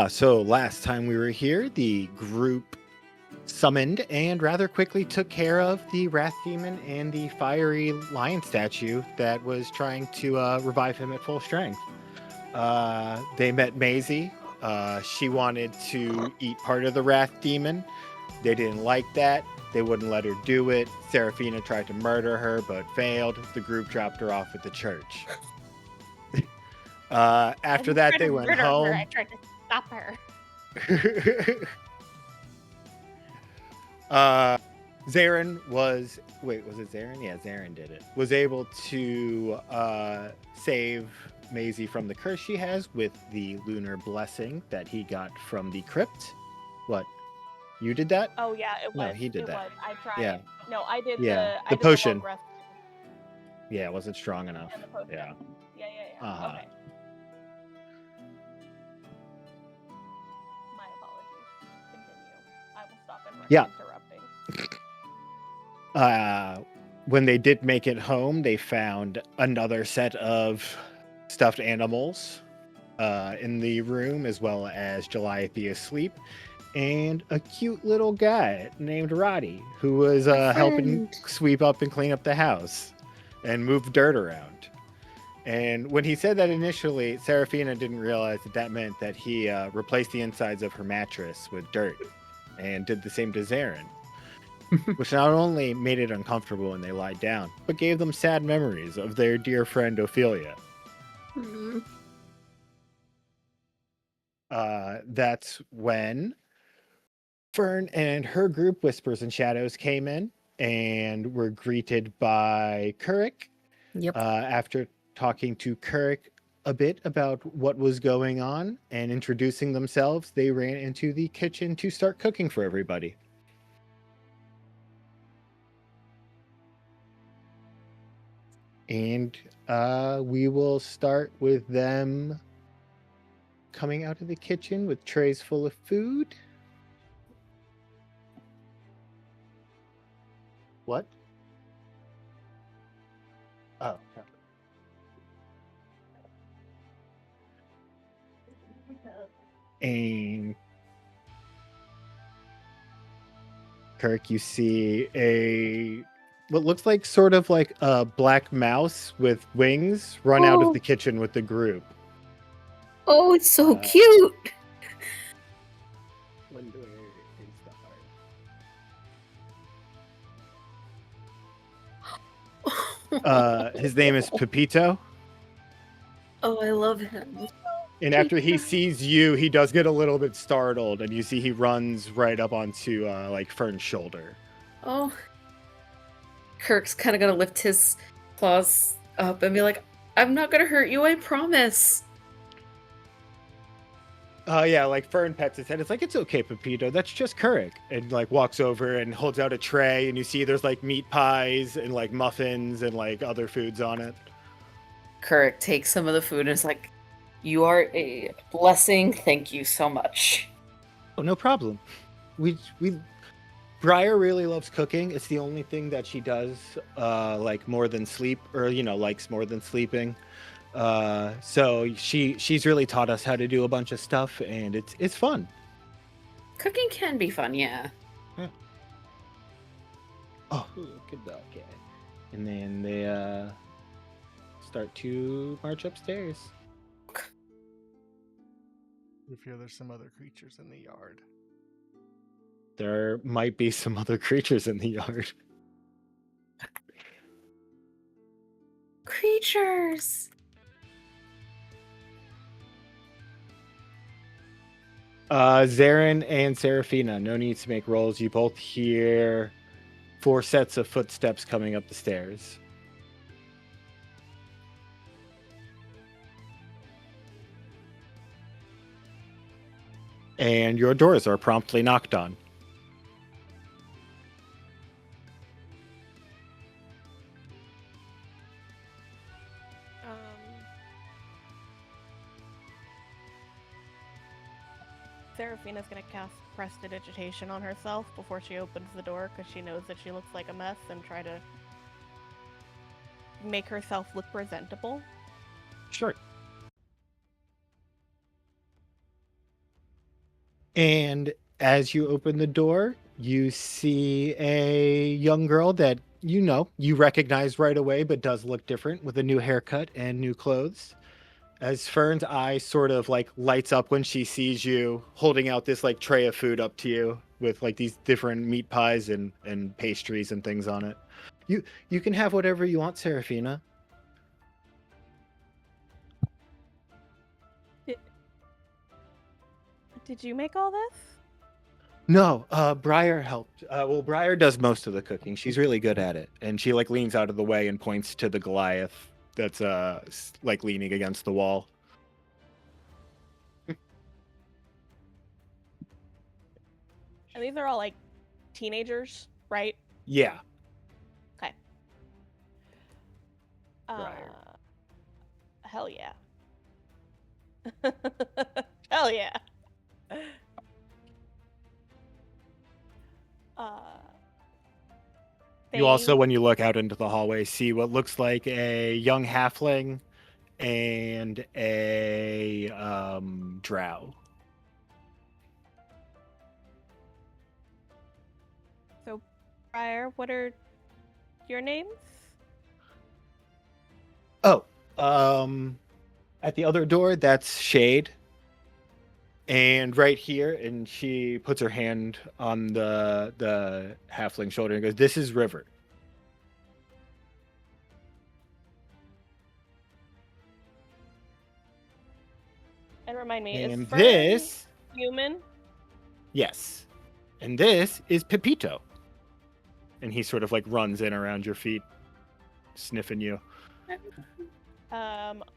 So last time we were here, the group summoned and rather quickly took care of the Wrath Demon and the fiery lion statue that was trying to revive him at full strength. They met Maisie. She wanted to eat part of the Wrath Demon. They didn't like that. They wouldn't let her do it. Seraphina tried to murder her, but failed. The group dropped her off at the church. After that, they went home. I tried to stop her. Zarin was it Zarin? Yeah, Zarin did it. Was able to save Maisie from the curse she has with the lunar blessing that he got from the crypt. What? You did that? Oh yeah, it was. No, he did that. Was. I tried. Yeah. No, I did the potion. The yeah, it wasn't strong enough. Yeah. Yeah. Uh-huh. Okay. My apologies. Continue. I will stop interrupting. When they did make it home, they found another set of stuffed animals in the room, as well as Goliath asleep, and a cute little guy named Roddy, who was helping sweep up and clean up the house and move dirt around. And when he said that initially, Seraphina didn't realize that meant that he replaced the insides of her mattress with dirt and did the same to Zarin, which not only made it uncomfortable when they lied down, but gave them sad memories of their dear friend Ophelia. Mm-hmm. That's when Fern and her group, Whispers and Shadows, came in and were greeted by Kurik. Yep. After talking to Kurik a bit about what was going on and introducing themselves, they ran into the kitchen to start cooking for everybody. And we will start with them coming out of the kitchen with trays full of food. What? Oh. And Kirk, you see what looks like sort of like a black mouse with wings run out of the kitchen with the group. Oh, it's so cute. His name is Pepito. Oh, I love him. And after he sees you, he does get a little bit startled, and you see he runs right up onto like Fern's shoulder. Oh. Kirk's kind of gonna lift his claws up and be like, "I'm not gonna hurt you, I promise." Yeah, like Fern pets his head. It's like, "It's okay, Pepito. That's just Kurik." And like walks over and holds out a tray, and you see there's like meat pies and like muffins and like other foods on it. Kurik takes some of the food and is like, "You are a blessing. Thank you so much." Oh, no problem. Briar really loves cooking. It's the only thing that she does like more than sleep, or likes more than sleeping. So she's really taught us how to do a bunch of stuff, and it's fun. Cooking can be fun, yeah. Oh, good dog, yeah. And then they start to march upstairs. You feel there's some other creatures in the yard. There might be some other creatures in the yard. Creatures! Zarin and Seraphina, no need to make rolls. You both hear 4 sets of footsteps coming up the stairs. And your doors are promptly knocked on. Seraphina's gonna cast Prestidigitation on herself before she opens the door, because she knows that she looks like a mess, and try to make herself look presentable. Sure. And as you open the door, you see a young girl that you recognize right away, but does look different with a new haircut and new clothes. As Fern's eye sort of like lights up when she sees you holding out this like tray of food up to you with like these different meat pies and pastries and things on it. You can have whatever you want, Serafina. Did you make all this? No, Briar helped. Well, Briar does most of the cooking. She's really good at it, and she like leans out of the way and points to the Goliath that's like leaning against the wall. And these are all like teenagers, right? Yeah. Okay. Briar. Hell yeah. Hell yeah. You also, They when you look out into the hallway, see what looks like a young halfling and a drow. So, Briar, what are your names? Oh, at the other door, that's Shade. And right here, and she puts her hand on the halfling shoulder and goes, "This is River." And remind me, And is Fern this, human? yes, and this is Pepito. And he sort of like runs in around your feet, sniffing you.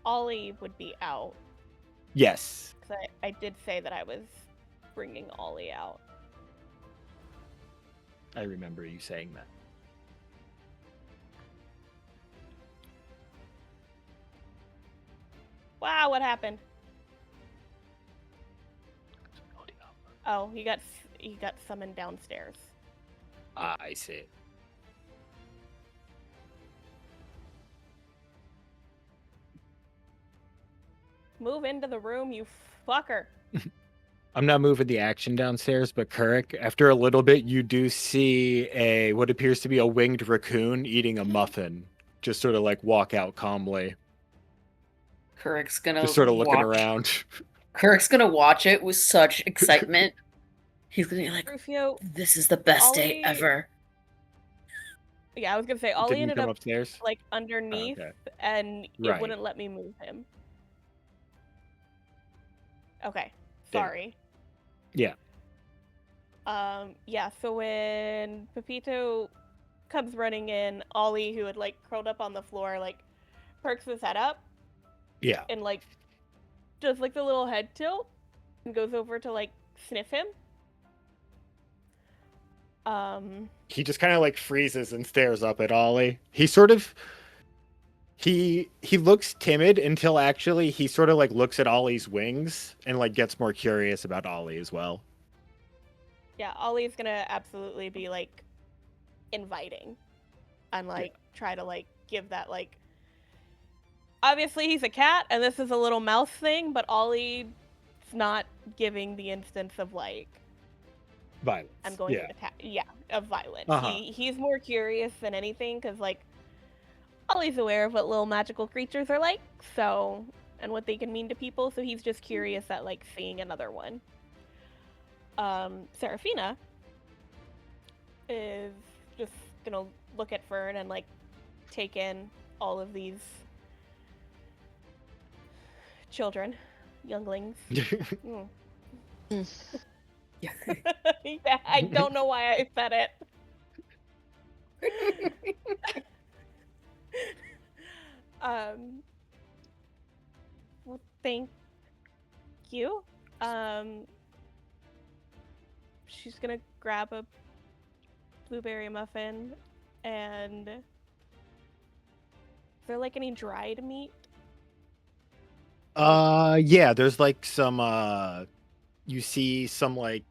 Ollie would be out. Yes. Because I did say that I was bringing Ollie out. I remember you saying that. Wow, what happened? Oh, he got summoned downstairs. I see. Move into the room, you fucker. I'm not moving the action downstairs, but Kurik, after a little bit, you do see what appears to be a winged raccoon eating a muffin. Just sort of like walk out calmly. Kurik's gonna Just sort of looking watch. around. Kurik's gonna watch it with such excitement. He's gonna be like, Rufio, "This is the best day Ollie- ever." yeah, I was gonna say Ollie Didn't you ended come up upstairs? like underneath, okay. and it Right. wouldn't let me move him. Okay, Dang. sorry. Yeah. Yeah. So when Pepito comes running in, Ollie, who had like curled up on the floor, like perks his head up Yeah. and like does like the little head tilt and goes over to like sniff him. He just kind of like freezes and stares up at Ollie. He sort of he looks timid until actually he sort of like looks at Ollie's wings and like gets more curious about Ollie as well. Yeah, Ollie's gonna absolutely be like inviting and like try to like give that like. Obviously, he's a cat, and this is a little mouse thing, but Ollie's not giving the instance of like Violence. I'm going to attack. Yeah, of violence. Uh-huh. He's more curious than anything because like Ollie's aware of what little magical creatures are like, so and what they can mean to people. So he's just curious at like seeing another one. Serafina is just gonna look at Fern and like take in all of these children, younglings. Mm. Yeah. Yeah, I don't know why I said it. Well, thank you. She's gonna grab a blueberry muffin, and is there like any dried meat? Yeah, there's like some you see some like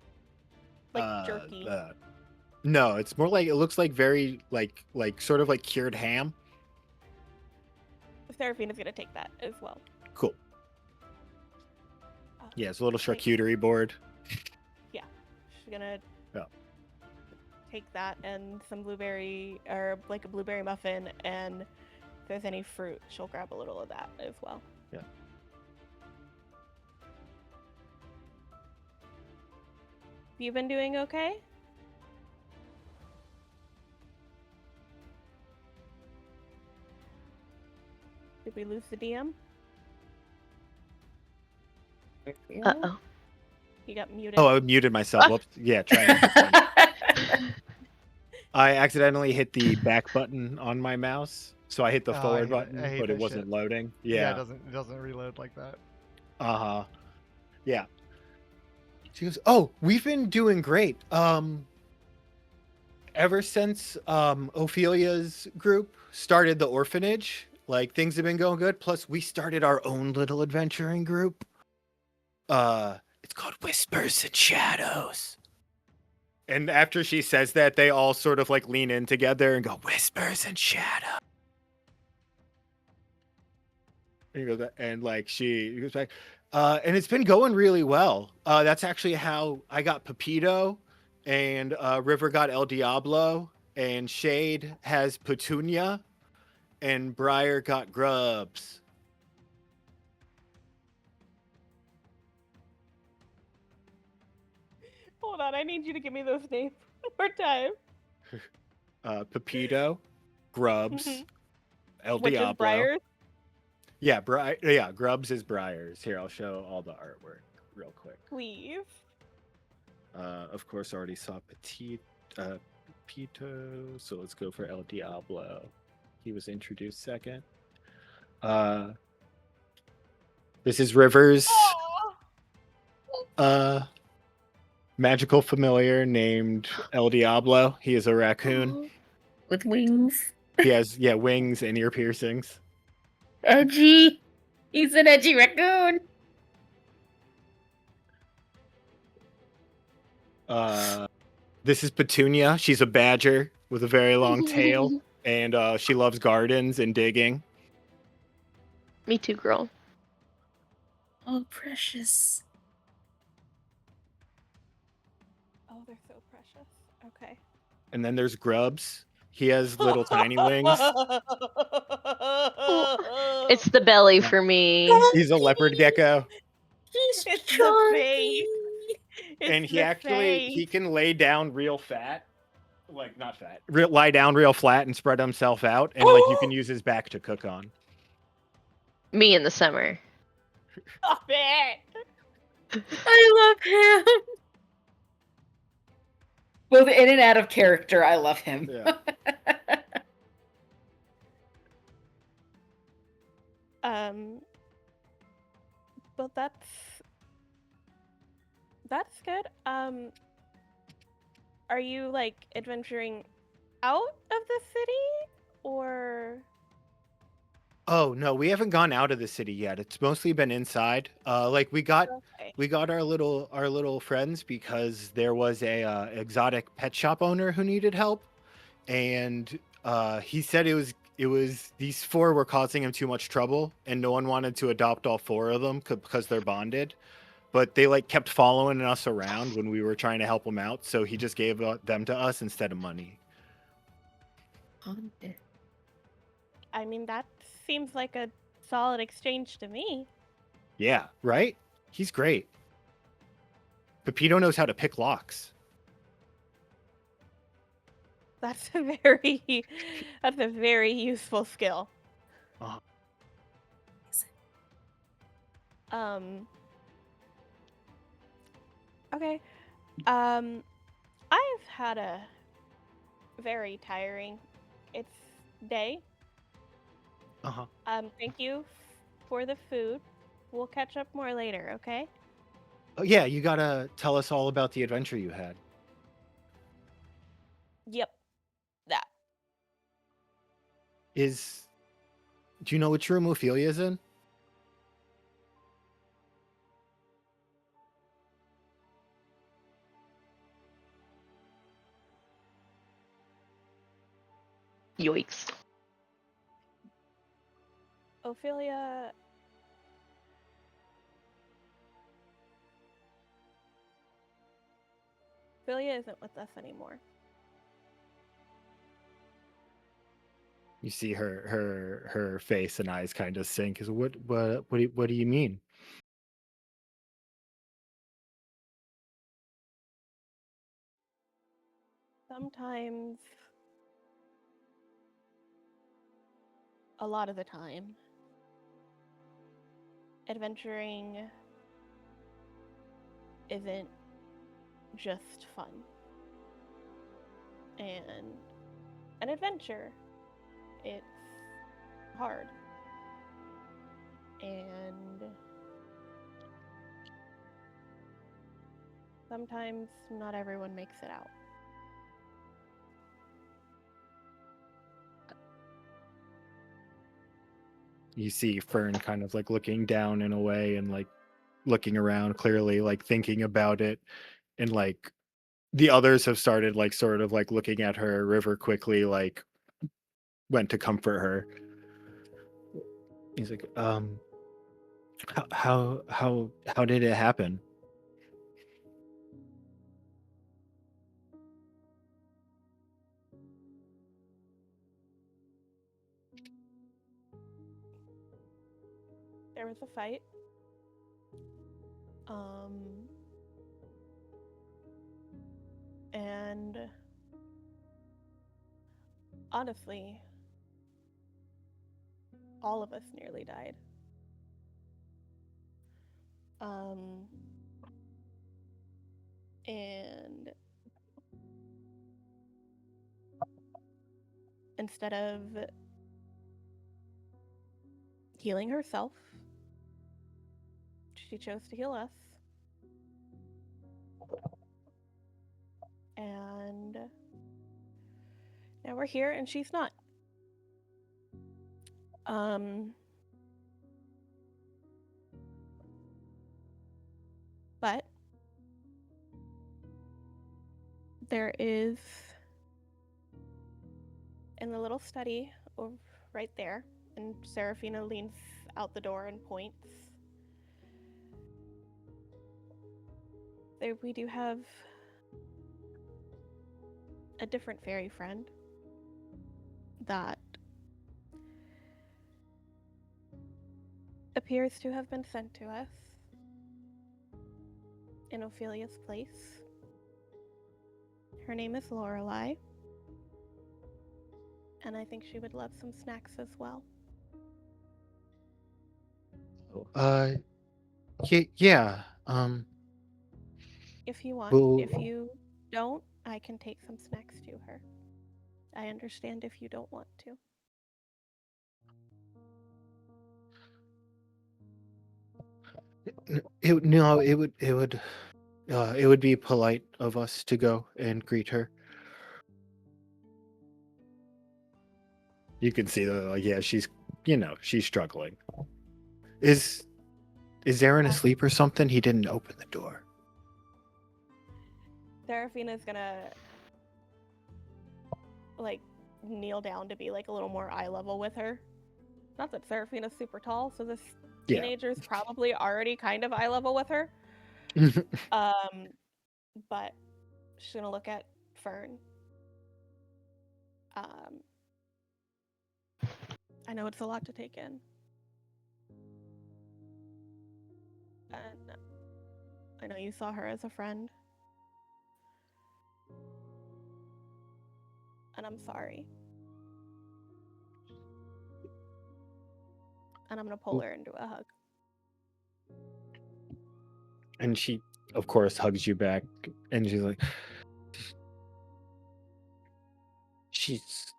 Jerky. No, it's more like it looks like very like sort of like cured ham. Serafina's gonna take that as well. Cool. Yeah, it's a little charcuterie board. gonna Yeah. take that and some blueberry, or like a blueberry muffin, and if there's any fruit, she'll grab a little of that as well. Yeah. Have you been doing okay? Did we lose the DM? Uh-oh. He got muted. Oh, I muted myself. Whoops. Yeah, trying to. I accidentally hit the back button on my mouse, so I hit the Oh, forward I button, hate but it that wasn't shit. loading. It Yeah. doesn't reload like that. Uh-huh. Yeah. She goes, "Oh, we've been doing great. Ever since Ophelia's group started the orphanage, like things have been going good. Plus, we started our own little adventuring group. It's called Whispers and Shadows." And after she says that, they all sort of like lean in together and go, "Whispers and Shadows." And, he goes, and like she goes back, and it's been going really well. That's actually how I got Pepito, and River got El Diablo, and Shade has Petunia, and Briar got Grubs. Hold on, I need you to give me those names one more time. Pepito, Grubs, El Which Diablo. is Briar's? Yeah, Grubs is Briar's. Here, I'll show all the artwork real quick. Please. Of course, I already saw Pepito, so let's go for El Diablo. He was introduced second. This is River's magical familiar named El Diablo. He is a raccoon. With wings. He has wings and ear piercings. Edgy. He's an edgy raccoon. This is Petunia. She's a badger with a very long tail, and she loves gardens and digging. Me too, girl. Oh, precious. Oh, they're so precious. Okay. And then there's Grubs. He has little tiny wings. It's the belly for me. He's a leopard gecko. He's It's the chunky. face. And It's he the actually he face. can lay down real fat, like not fat, lie down real flat and spread himself out, and like you can use his back to cook on. Me in the summer. Stop it. I love him. Both in and out of character, I love him. Yeah. Well, that's good. Are you like adventuring out of the city, or? Oh no, we haven't gone out of the city yet. It's mostly been inside. Like we got Okay. our little friends because there was a exotic pet shop owner who needed help, and he said it was these four were causing him too much trouble, and no one wanted to adopt all four of them because they're bonded. But they like kept following us around when we were trying to help them out, so he just gave them to us instead of money. I mean, that seems like a solid exchange to me. Yeah, right? He's great. Pepito knows how to pick locks. That's a very useful skill. Uh-huh. Okay. I've had a very tiring day. Uh-huh. Thank you for the food. We'll catch up more later, okay? Oh, yeah, you gotta tell us all about the adventure you had. Yep. That. Do you know which room Ophelia's in? Yoicks. Ophelia. Ophelia isn't with us anymore. You see her face and eyes kind of sink. Is what do you mean? Sometimes, a lot of the time, adventuring isn't just fun. And an adventure, it's hard. And sometimes not everyone makes it out. You see Fern kind of like looking down in a way and like looking around, clearly like thinking about it, and like the others have started like sort of like looking at her. River quickly like went to comfort her. He's like, how did it happen? There was a fight. And honestly, all of us nearly died. And instead of healing herself, she chose to heal us. And now we're here and she's not. But there is, in the little study right there, and Seraphina leans out the door and points. There we do have a different fairy friend that appears to have been sent to us in Ophelia's place. Her name is Lorelei, and I think she would love some snacks as well. Yeah. If you want. Well, If you don't, I can take some snacks to her. I understand if you don't want to. it would be polite of us to go and greet her. You can see that, like, yeah, she's struggling. Is Aaron asleep or something? He didn't open the door. Seraphina's gonna like kneel down to be like a little more eye level with her. Not that Seraphina's super tall, so this Yeah. teenager's probably already kind of eye level with her. But she's gonna look at Fern. I know it's a lot to take in. And I know you saw her as a friend. And I'm sorry. And I'm gonna pull her into a hug. And she, of course, hugs you back, and she's like, she's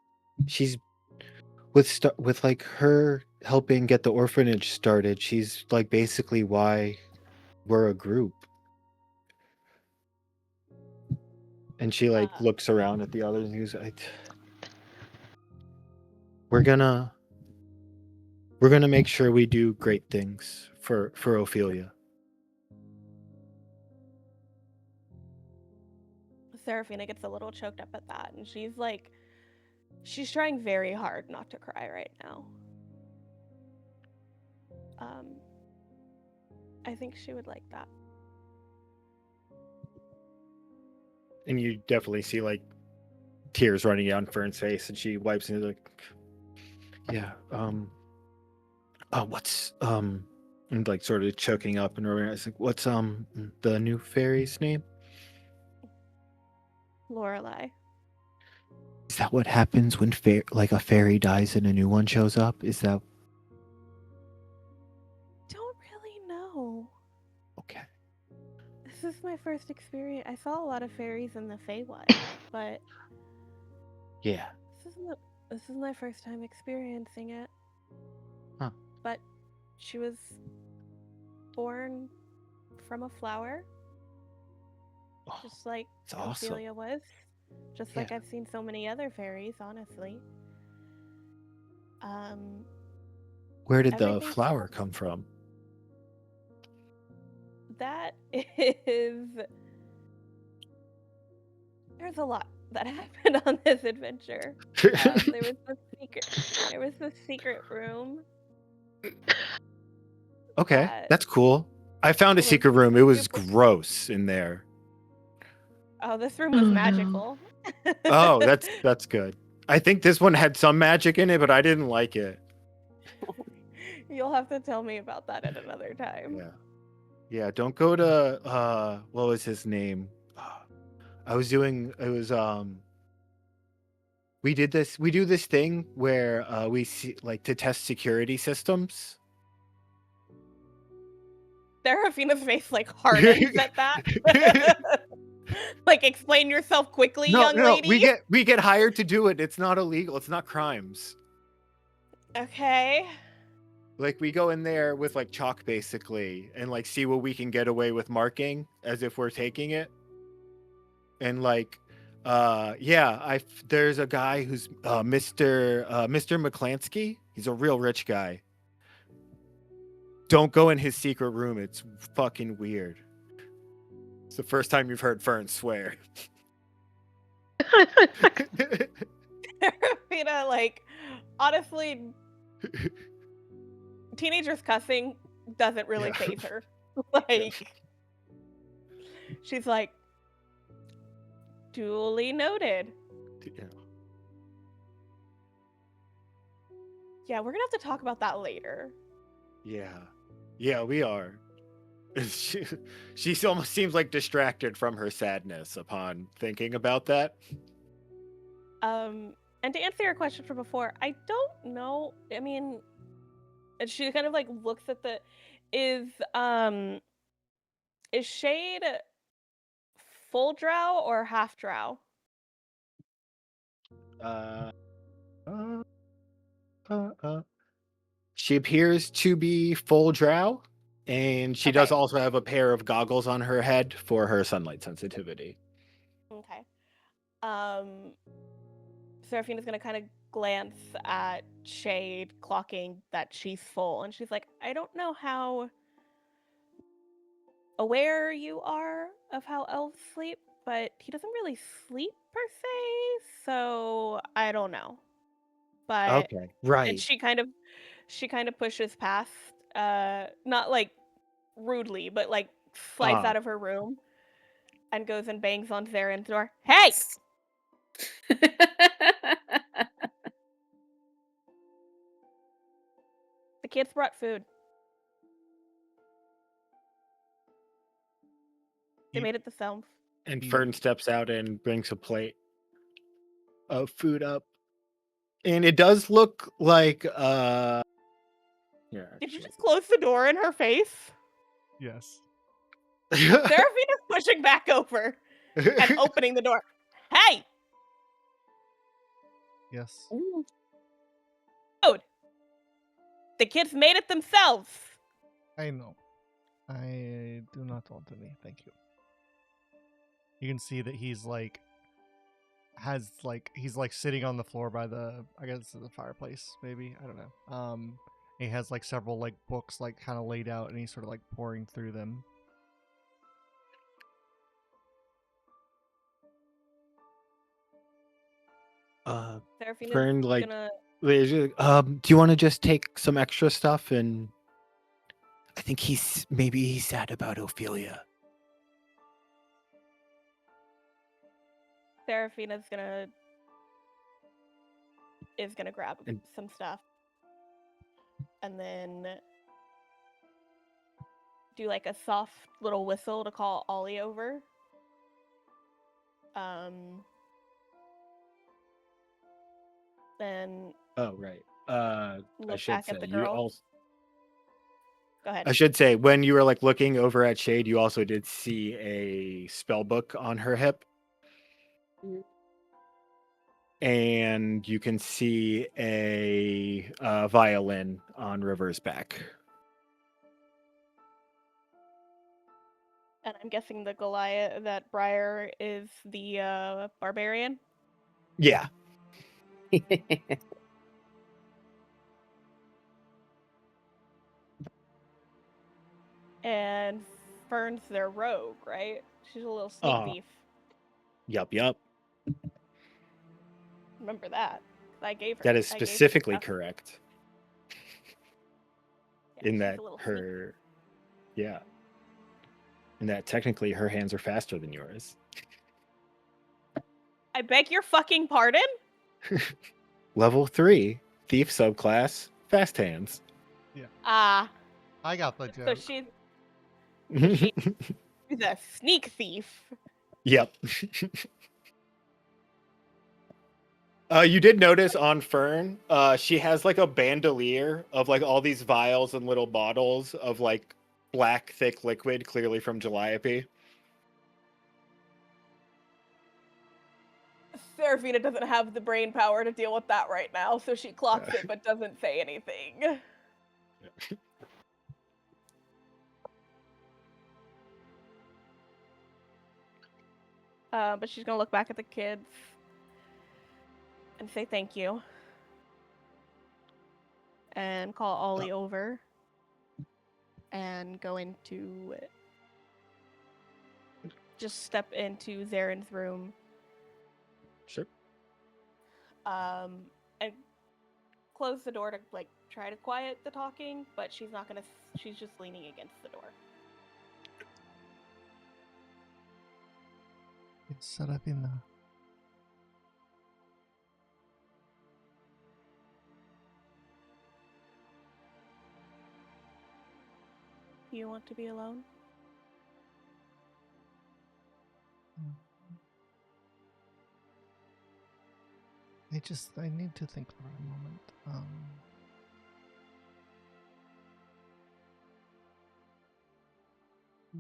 with like her helping get the orphanage started. She's like basically why we're a group. And she like looks around at the others and goes, we're gonna make sure we do great things for Ophelia. Seraphina gets a little choked up at that, and she's trying very hard not to cry right now. I think she would like that. And you definitely see like tears running down Fern's face, and she wipes and is like, yeah, what's and like sort of choking up and rubbing her eyes, like, what's the new fairy's name? Lorelai. Is that what happens when like a fairy dies and a new one shows up? Is that Don't really know. okay? This is my first experience. I saw a lot of fairies in the Feywild, but Yeah. this is my first time experiencing it. Huh. But she was born from a flower, Oh, just like it's awesome. Ophelia was. Just like I've seen so many other fairies, honestly. Where did the everything's flower come from? That is. There's a lot that happened on this adventure. There was this secret room. Okay, that that's cool. I found a was secret room. It was super- gross in there. Oh, this room was Oh, no. magical. Oh, that's good. I think this one had some magic in it, but I didn't like it. You'll have to tell me about that at another time. Yeah. Yeah, don't go to what was his name? We do this thing where we see like to test security systems. Serafina's face like hardens at that. Like, explain yourself quickly, young lady. We get hired to do it. It's not illegal. It's not crimes. Okay. Like we go in there with like chalk basically and like see what we can get away with marking as if we're taking it. And like there's a guy who's Mr. McClansky. He's a real rich guy. Don't go in his secret room. It's fucking weird. It's the first time you've heard Fern swear. Serafina, like, honestly, teenagers cussing doesn't really faze her. Like, she's like, duly noted. Yeah, we're gonna have to talk about that later. Yeah, we are. She almost seems like distracted from her sadness upon thinking about that. And to answer your question from before, I don't know. I mean, and she kind of like looks at the is Shade full drow or half drow? She appears to be full drow, and she does Okay. also have a pair of goggles on her head for her sunlight sensitivity. Okay. Serafina's gonna kind of glance at Shade, clocking that she's full, and she's like, I don't know how aware you are of how elves sleep, but he doesn't really sleep per se, so I don't know. But Okay, and right. she kind of pushes past, not like rudely, but like slides out of her room and goes and bangs on Zaren's door. Hey! The kids brought food. They made it themselves. And Fern steps out and brings a plate of food up. And it does look like yeah. Did you just close the door in her face? Yes. Serafina's pushing back over and opening the door. Hey! Yes. Food! The kids made it themselves. I know. I do not want any. Thank you. You can see that he's like he's like sitting on the floor by the the fireplace, maybe. I don't know. He has like several like books like kind of laid out and he's sort of like pouring through them. Serafina's Fern like gonna... do you want to just take some extra stuff? And I think he's sad about Ophelia. Seraphina's gonna grab And- some stuff, and then do like a soft little whistle to call Ollie over. Then Oh, right. I look should back say at the you girl. also. Go ahead. I should say when you were like looking over at Shade, you also did see a spell book on her hip, Mhm. and you can see a violin on River's back. And I'm guessing the Goliath that Briar is the barbarian. Yeah. And Fern's their rogue, right? She's a little sneak Uh, thief. Yup. Remember that. I gave her. That is I gave her specifically stuff. correct. Yeah, In she's that a little sneak. her, yeah, in that technically her hands are faster than yours. I beg your fucking pardon? Level 3, thief subclass, fast hands. Ah, I got the so joke. she's a sneak thief. Yep. You did notice on Fern, she has like a bandolier of like all these vials and little bottles of like black thick liquid, clearly from Calliope. Seraphina doesn't have the brain power to deal with that right now, so she clocks it but doesn't say anything. But she's gonna look back at the kids and say thank you. And call Ollie over. And go into... Just step into Zaren's room. Sure. And close the door to like try to quiet the talking, but she's not gonna. She's just leaning against the door. It's Serafina. Do you want to be alone? I need to think for a moment.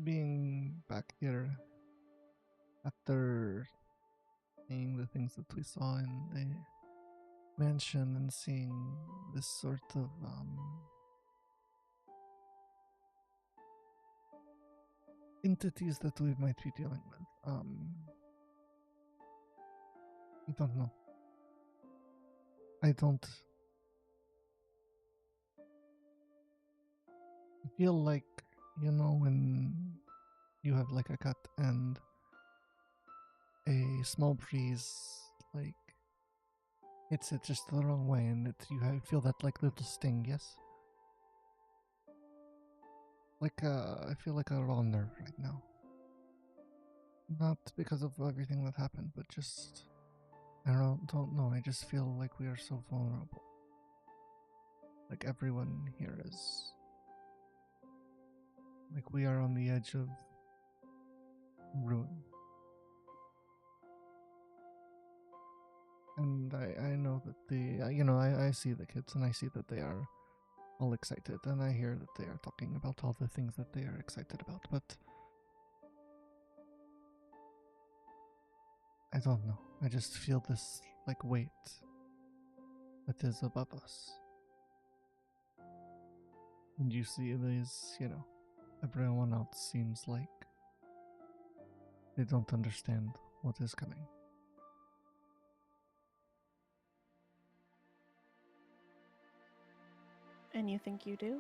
Being back here after seeing the things that we saw in the mansion and seeing this sort of entities that we might be dealing with. I don't know. I feel like, you know, when you have like a cat and a small breeze like hits it just the wrong way and feel that like little sting, yes? Like I feel like a raw nerve right now. Not because of everything that happened, but just I don't know. I just feel like we are so vulnerable. Like everyone here is. Like we are on the edge of ruin. And I know that I see the kids and I see that they are all excited and I hear that they are talking about all the things that they are excited about, but I don't know. I just feel this like weight that is above us. And you see these, everyone else seems like they don't understand what is coming. And you think you do?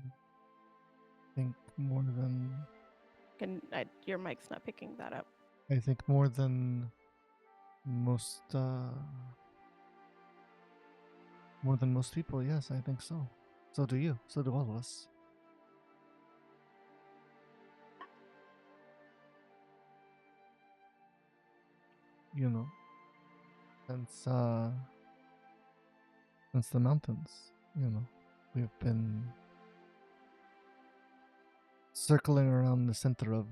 I think more than Your mic's not picking that up. I think more than most people, yes, I think so. So do you. So do all of us. you know, since the mountains, you know, we've been circling around the center of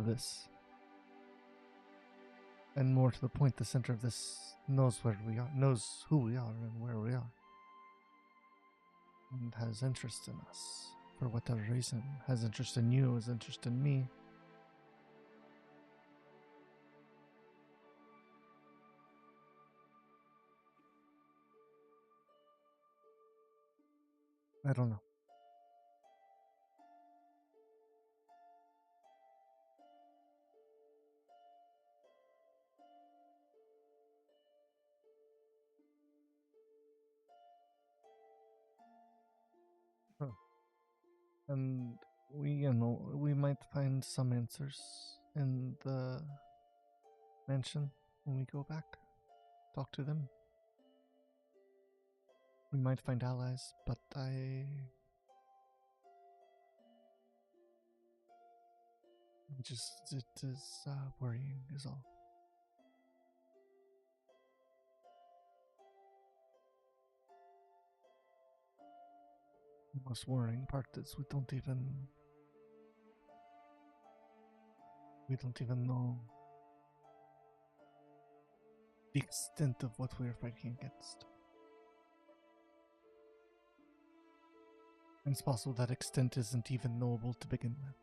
this. And more to the point, the center of this knows where we are, knows who we are and where we are. And has interest in us, for whatever reason. Has interest in you, has interest in me. I don't know. Huh. And we might find some answers in the mansion when we go back. Talk to them. We might find allies, but it is worrying is all. The most worrying part is we don't even know the extent of what we are fighting against. And it's possible that extent isn't even knowable to begin with.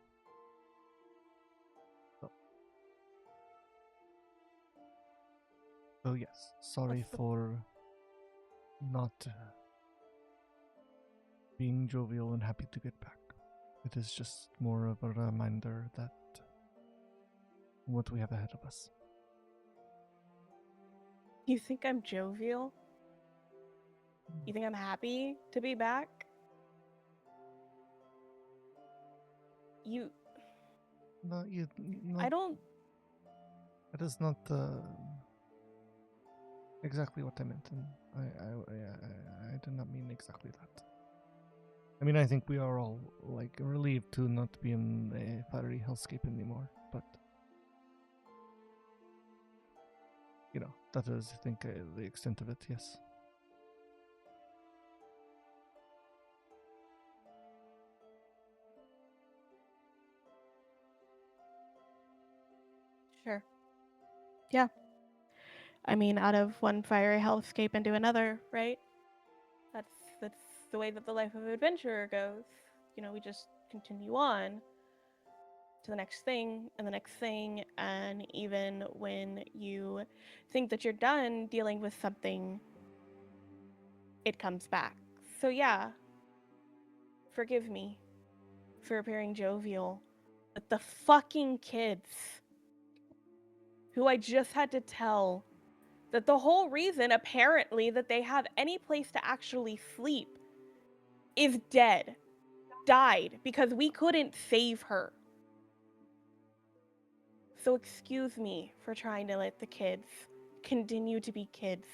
So yes, sorry for not being jovial and happy to get back. It is just more of a reminder that what we have ahead of us. You think I'm jovial? You think I'm happy to be back? No, I don't. That is not exactly what I meant, and I did not mean exactly that. I mean, I think we are all like relieved to not be in a fiery hellscape anymore, but you know, that is, I think, the extent of it. Yes. Sure. Yeah. I mean, out of one fiery hellscape into another, right? That's the way that the life of an adventurer goes. You know, we just continue on to the next thing and the next thing, and even when you think that you're done dealing with something, it comes back. So yeah, forgive me for appearing jovial, but the fucking kids who I just had to tell that the whole reason, apparently, that they have any place to actually sleep is dead. Died because we couldn't save her. So excuse me for trying to let the kids continue to be kids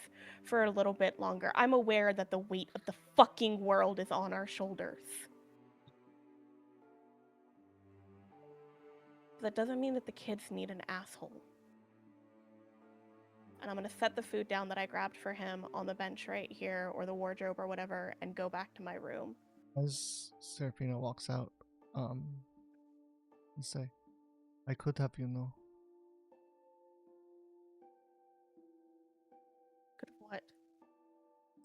for a little bit longer. I'm aware that the weight of the fucking world is on our shoulders. That doesn't mean that the kids need an asshole. And I'm gonna set the food down that I grabbed for him on the bench right here, or the wardrobe or whatever, and go back to my room. As Serafina walks out, and say, I could have, Good what?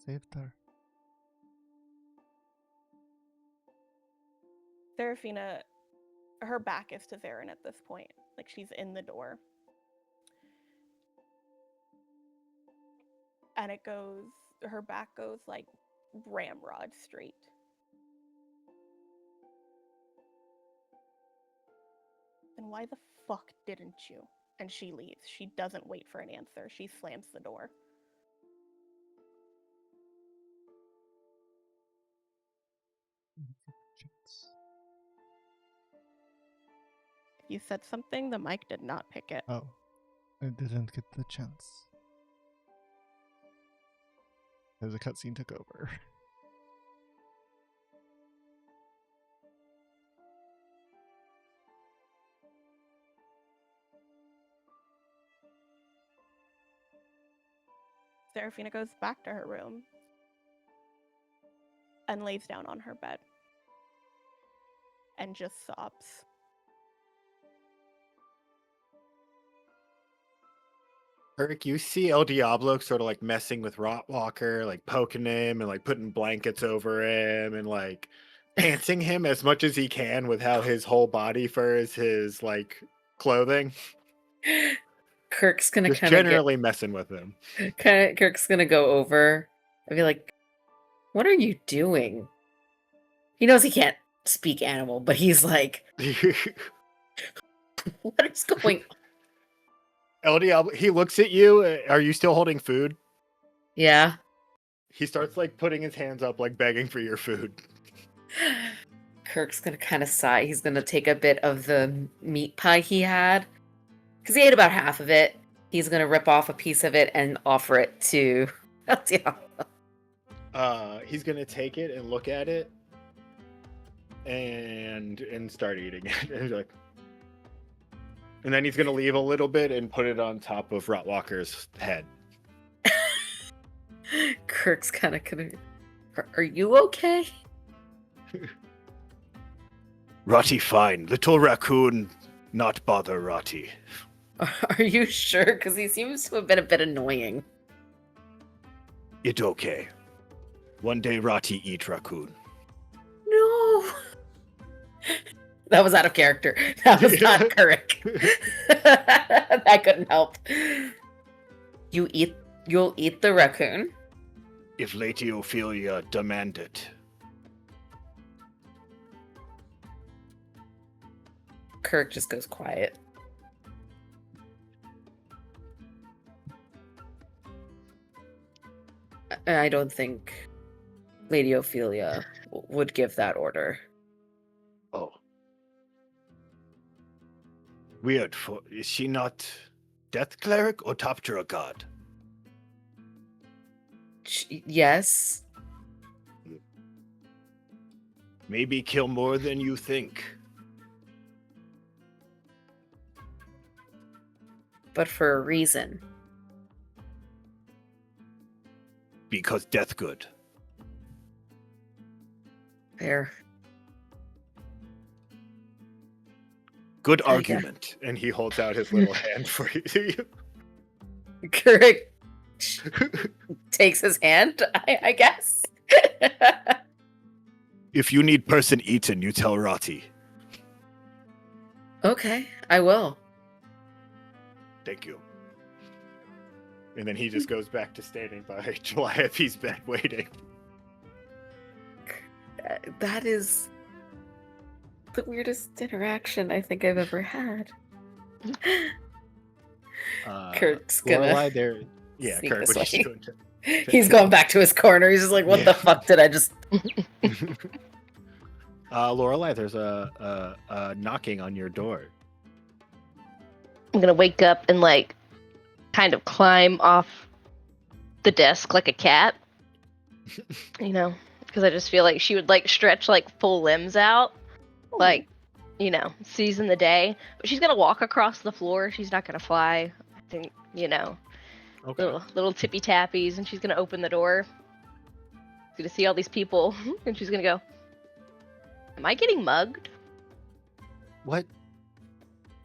saved her. Serafina, her back is to Zarin at this point. Like, she's in the door. And her back goes like ramrod straight. Then why the fuck didn't you? And she leaves. She doesn't wait for an answer. She slams the door. If you said something, the mic did not pick it. Oh, I didn't get the chance. As a cutscene took over. Seraphina goes back to her room and lays down on her bed and just sobs. Eric, you see El Diablo sort of like messing with Rotwalker, like poking him and like putting blankets over him and like pantsing him as much as he can with how his whole body fur is his like clothing. Kirk's gonna Just kind of generally messing with him. Kirk's gonna go over and be like, "What are you doing?" He knows he can't speak animal, but he's like, "What is going on?" El Diablo, he looks at you. Are you still holding food? Yeah. He starts like putting his hands up, like begging for your food. Kirk's gonna kind of sigh. He's gonna take a bit of the meat pie he had, because he ate about half of it. He's gonna rip off a piece of it and offer it to El Diablo. He's gonna take it and look at it, and start eating it. And he's like, and then he's gonna leave a little bit and put it on top of Rotwalker's head. Kirk's kind of gonna. Are you okay? Rotty fine. Little raccoon not bother Rotty. Are you sure? Because he seems to have been a bit annoying. It okay. One day Rotty eat raccoon. No. That was out of character. That was not Kirk. I couldn't help. You'll eat the raccoon? If Lady Ophelia demand it. Kirk just goes quiet. I don't think Lady Ophelia would give that order. Oh. Weird. Is she not death cleric or Toptra god? Yes. Maybe kill more than you think. But for a reason. Because death good. Fair. Good I argument. And he holds out his little hand for you. Kirk takes his hand, I guess. If you need person eaten, you tell Rotty. Okay, I will. Thank you. And then he just goes back to standing by Calliope's bed waiting. That is the weirdest interaction I think I've ever had. Kirk's gonna Lorelai, there. Yeah, sneak Kirk, this what are you way. doing? He's going back to his corner. He's just like, what Yeah. the fuck did I just... Lorelai, there's a knocking on your door. I'm gonna wake up and like kind of climb off the desk like a cat. You know, because I just feel like she would like stretch like full limbs out, like, you know, season the day. But she's gonna walk across the floor. She's not gonna fly. I think, you know, Okay. little tippy tappies, and she's gonna open the door. She's gonna see all these people, and she's gonna go, "Am I getting mugged?" What?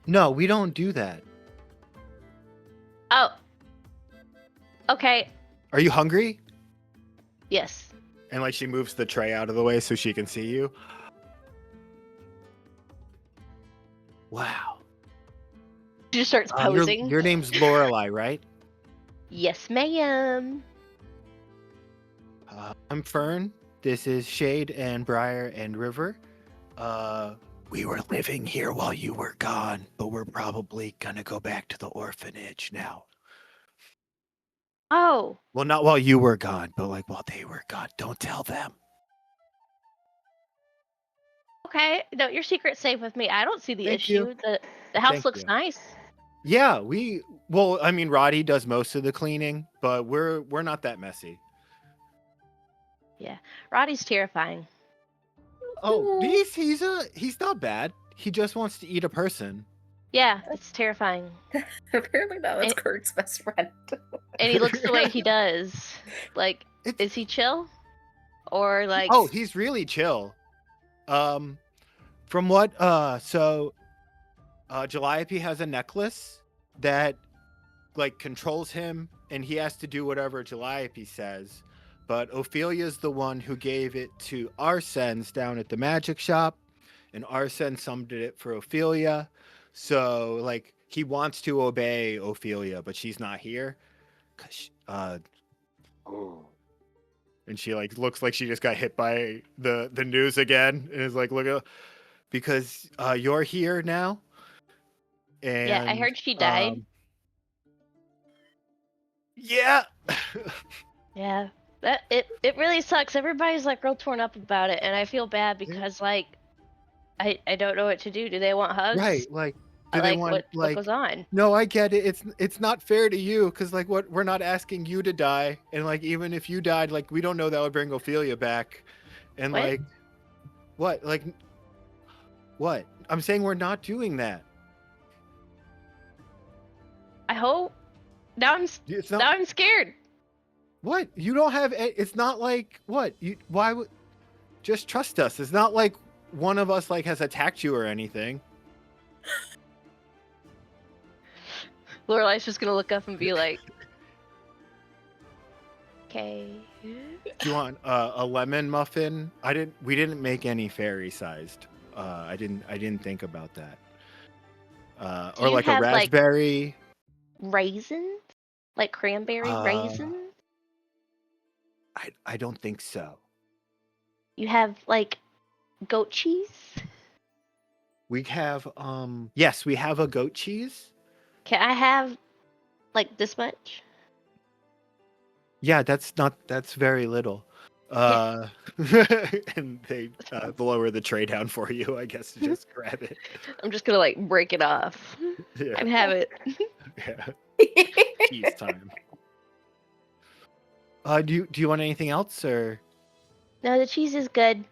No, we don't do that. Oh. Okay. Are you hungry? Yes. And like she moves the tray out of the way so she can see you. Wow. She just starts Your- posing. Your name's Lorelai, right? Yes, ma'am. I'm Fern. This is Shade and Briar and River. We were living here while you were gone, but we're probably gonna go back to the orphanage now. Oh. Well, not while you were gone, but like while they were gone. Don't tell them. Okay. No, your secret's safe with me. I don't see the Thank issue. you. The house Thank looks you. nice. Yeah, well, I mean, Roddy does most of the cleaning, but we're not that messy. Roddy's terrifying. Oh, he's not bad. He just wants to eat a person. Yeah, it's terrifying. Apparently, no, that's And, Kurt's best friend. and he looks the way he does. Like, It's is he chill? Or like oh, he's really chill. From what Calliope has a necklace that like controls him, and he has to do whatever Calliope says. But Ophelia's the one who gave it to Arsens down at the magic shop, and Arsens summoned it for Ophelia. So like he wants to obey Ophelia, but she's not here. And she like looks like she just got hit by the news again, and is like, look at because you're here now, yeah, I and heard she died. Yeah. Yeah. That it really sucks. Everybody's like real torn up about it, and I feel bad because like I don't know what to do. Do they want hugs? Right. Like, do they Like want what goes on? No, I get it. It's not fair to you because like what we're not asking you to die, and like even if you died, like we don't know that would bring Ophelia back, and What? like what like what I'm saying we're not doing that. I hope. Now It's now not I'm scared. what you don't have. It's not like what you why would just trust us. It's not like one of us like has attacked you or anything. Lorelai's just gonna look up and be like, "Okay." Do you want a lemon muffin? We didn't make any fairy sized. I didn't think about that. Do Or you like a have like raspberry. raisins? Like cranberry Uh, raisins? I don't think so. You have like goat cheese? We have yes, we have a goat cheese. Can I have like this much? Yeah, that's very little. And they lower the tray down for you, I guess, to just grab it. I'm just gonna like break it off Yeah, and have it. yeah. Cheese time. Do you want anything else or No, the cheese is good.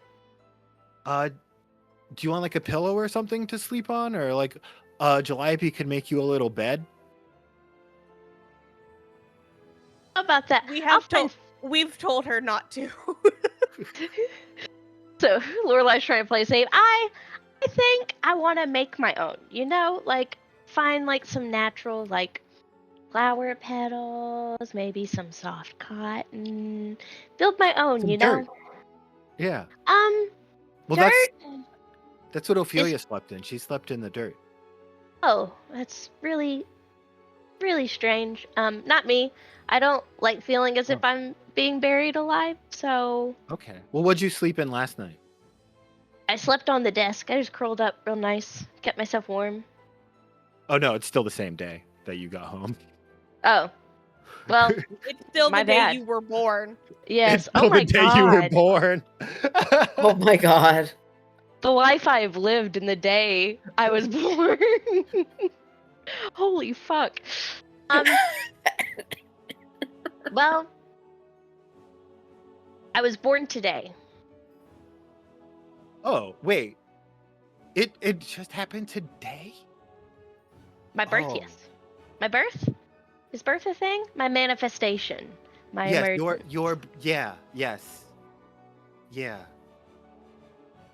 do you want like a pillow or something to sleep on, or like Calliope could make you a little bed? How about that? We I'll have find. we've told her not to. So Lorelai's trying to play safe. I think I want to make my own. You know, like find like some natural like flower petals, maybe some soft cotton. Build my own. Some You dirt. know. Yeah. Well, Dirt. that's what Ophelia slept in. She slept in the dirt. Oh, that's really, really strange. Not me. I don't like feeling as if Oh. I'm being buried alive. So Okay. Well, what'd you sleep in last night? I slept on the desk. I just curled up real nice, kept myself warm. Oh no, it's still the same day that you got home. Oh, well, It's still My the day bad. you were born. yes. It's Oh still my the day god. you were born. Oh my god. The life I've lived in the day I was born. Holy fuck. Well, I was born today. Oh wait, it just happened today. My birth, Oh. yes. My birth? Is birth a thing? My manifestation. My Yes, emergence. yes, yeah.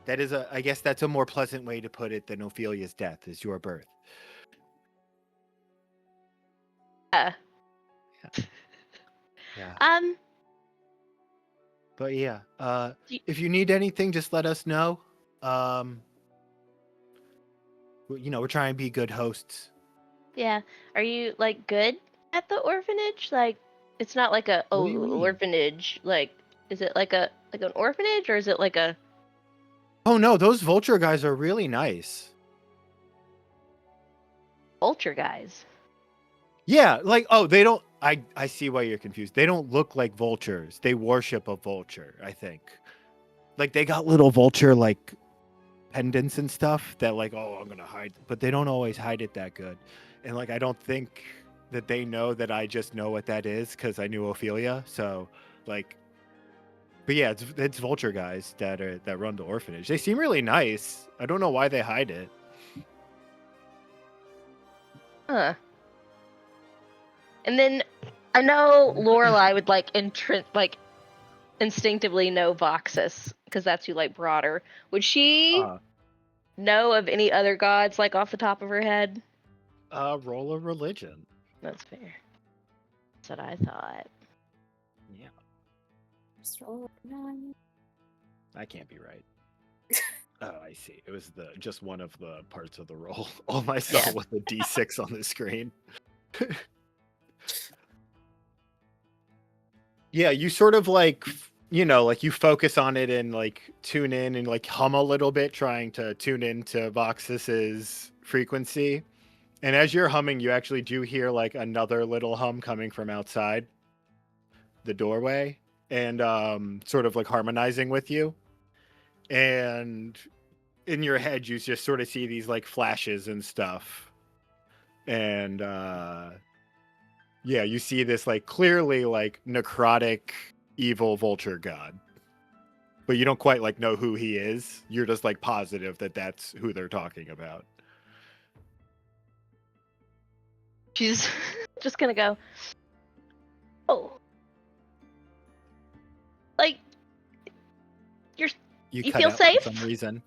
That is I guess that's a more pleasant way to put it than Ophelia's death is your birth. Yeah. Yeah. But yeah, Do- if you need anything, just let us know. We're trying to be good hosts. Yeah. Are you like good at the orphanage? Like it's not like a What do you mean? orphanage. Like is it like an orphanage or is it like a Oh no, those vulture guys are really nice. vulture guys? Yeah, like they don't. I see why you're confused. They don't look like vultures. They worship a vulture. I think, like they got little vulture like pendants and stuff that like I'm gonna hide, but they don't always hide it that good. And like I don't think that they know that I just know what that is because I knew Ophelia. So like, but yeah, it's vulture guys that run the orphanage. They seem really nice. I don't know why they hide it. Huh. And then I know Lorelai would like instinctively know Voxus because that's who like brought her. Would she know of any other gods like off the top of her head? Roll a religion. That's fair. That's what I thought. Yeah, Just roll a 9. that can't be right. Oh, I see. It was just one of the parts of the roll. All I saw Yeah. was the D6 on the screen. Yeah, you sort of like, like you focus on it and like tune in and like hum a little bit, trying to tune into Voxus's frequency. And as you're humming, you actually do hear like another little hum coming from outside the doorway and sort of like harmonizing with you. And in your head, you just sort of see these like flashes and stuff. And yeah, you see this like clearly like necrotic evil vulture god. But you don't quite like know who he is. You're just like positive that that's who they're talking about. She's just gonna go, oh. Like, You You cut feel out safe? for some reason.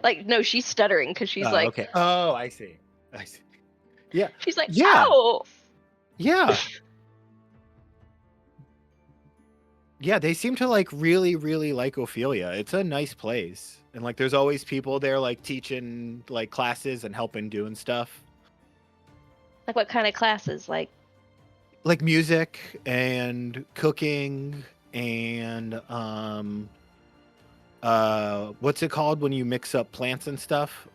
like, no, she's stuttering because she's like, okay. Oh, I see. Yeah. she's like, Yeah. oh. Yeah. Yeah, they seem to like really, really like Ophelia. It's a nice place. And like there's always people there like teaching like classes and helping doing stuff. Like, what kind of classes? Like Music and cooking and what's it called when you mix up plants and stuff?